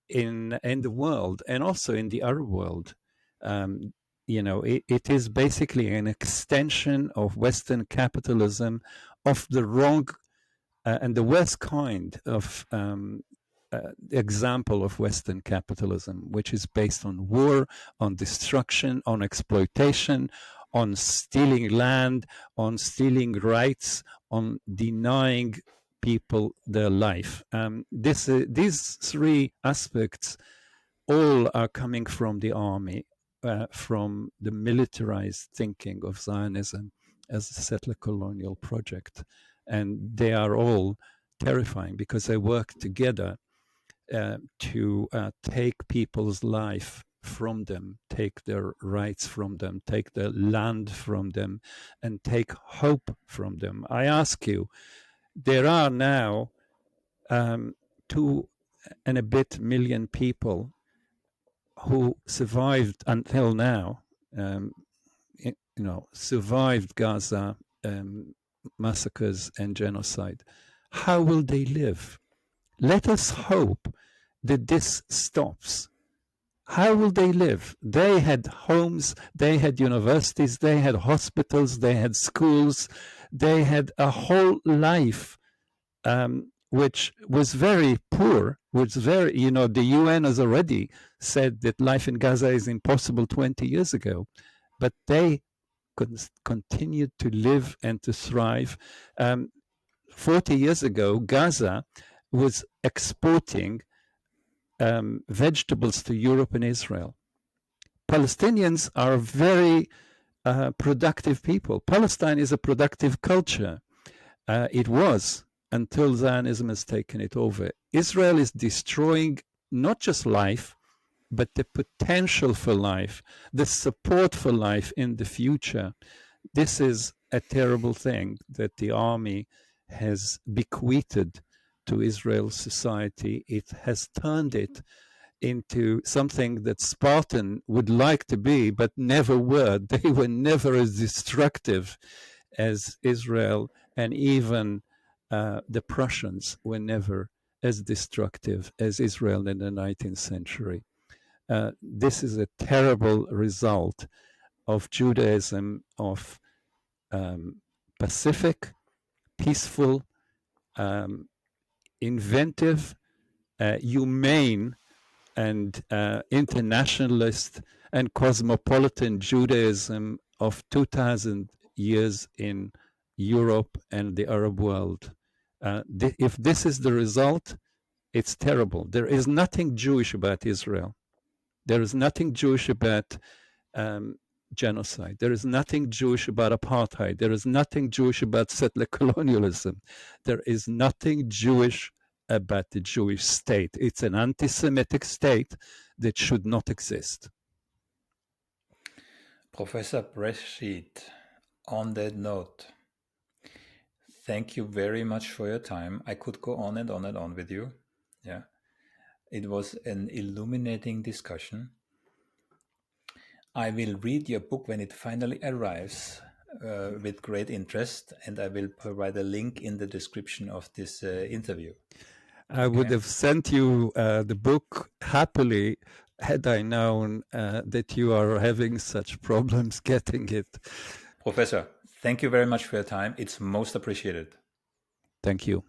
in the world and also in the Arab world. It is basically an extension of Western capitalism, of the wrong and the worst kind of example of Western capitalism, which is based on war, on destruction, on exploitation, on stealing land, on stealing rights, on denying people their life. These three aspects all are coming from the army, from the militarized thinking of Zionism as a settler colonial project. And they are all terrifying because they work together to take people's life from them, take their rights from them, take their land from them, and take hope from them. I ask you, there are now 2 and a bit million people who survived until now, survived Gaza massacres and genocide. How will they live? Let us hope that this stops. How will they live? They had homes, they had universities, they had hospitals, they had schools, they had a whole life which was very poor, the UN has already said that life in Gaza is impossible 20 years ago, but they continued to live and to thrive. 40 years ago, Gaza was exporting vegetables to Europe and Israel. Palestinians are very productive people. Palestine is a productive culture. It was until Zionism has taken it over. Israel is destroying not just life, but the potential for life, the support for life in the future. This is a terrible thing that the army has bequeathed to Israel's society. It has turned it into something that Spartan would like to be, but never were. They were never as destructive as Israel, and even the Prussians were never as destructive as Israel in the 19th century. This is a terrible result of Judaism, of pacific, peaceful, inventive, humane, and internationalist and cosmopolitan Judaism of 2000 years in Europe and the Arab world. If this is the result, it's terrible. There is nothing Jewish about Israel. There is nothing Jewish about genocide. There is nothing Jewish about apartheid. There is nothing Jewish about settler colonialism. There is nothing Jewish about the Jewish state. It's an anti-Semitic state that should not exist. Professor Bresheeth, on that note, thank you very much for your time. I could go on and on and on with you. Yeah, it was an illuminating discussion. I will read your book when it finally arrives with great interest, and I will provide a link in the description of this interview. I would have sent you the book happily, had I known that you are having such problems getting it. Professor, thank you very much for your time. It's most appreciated. Thank you.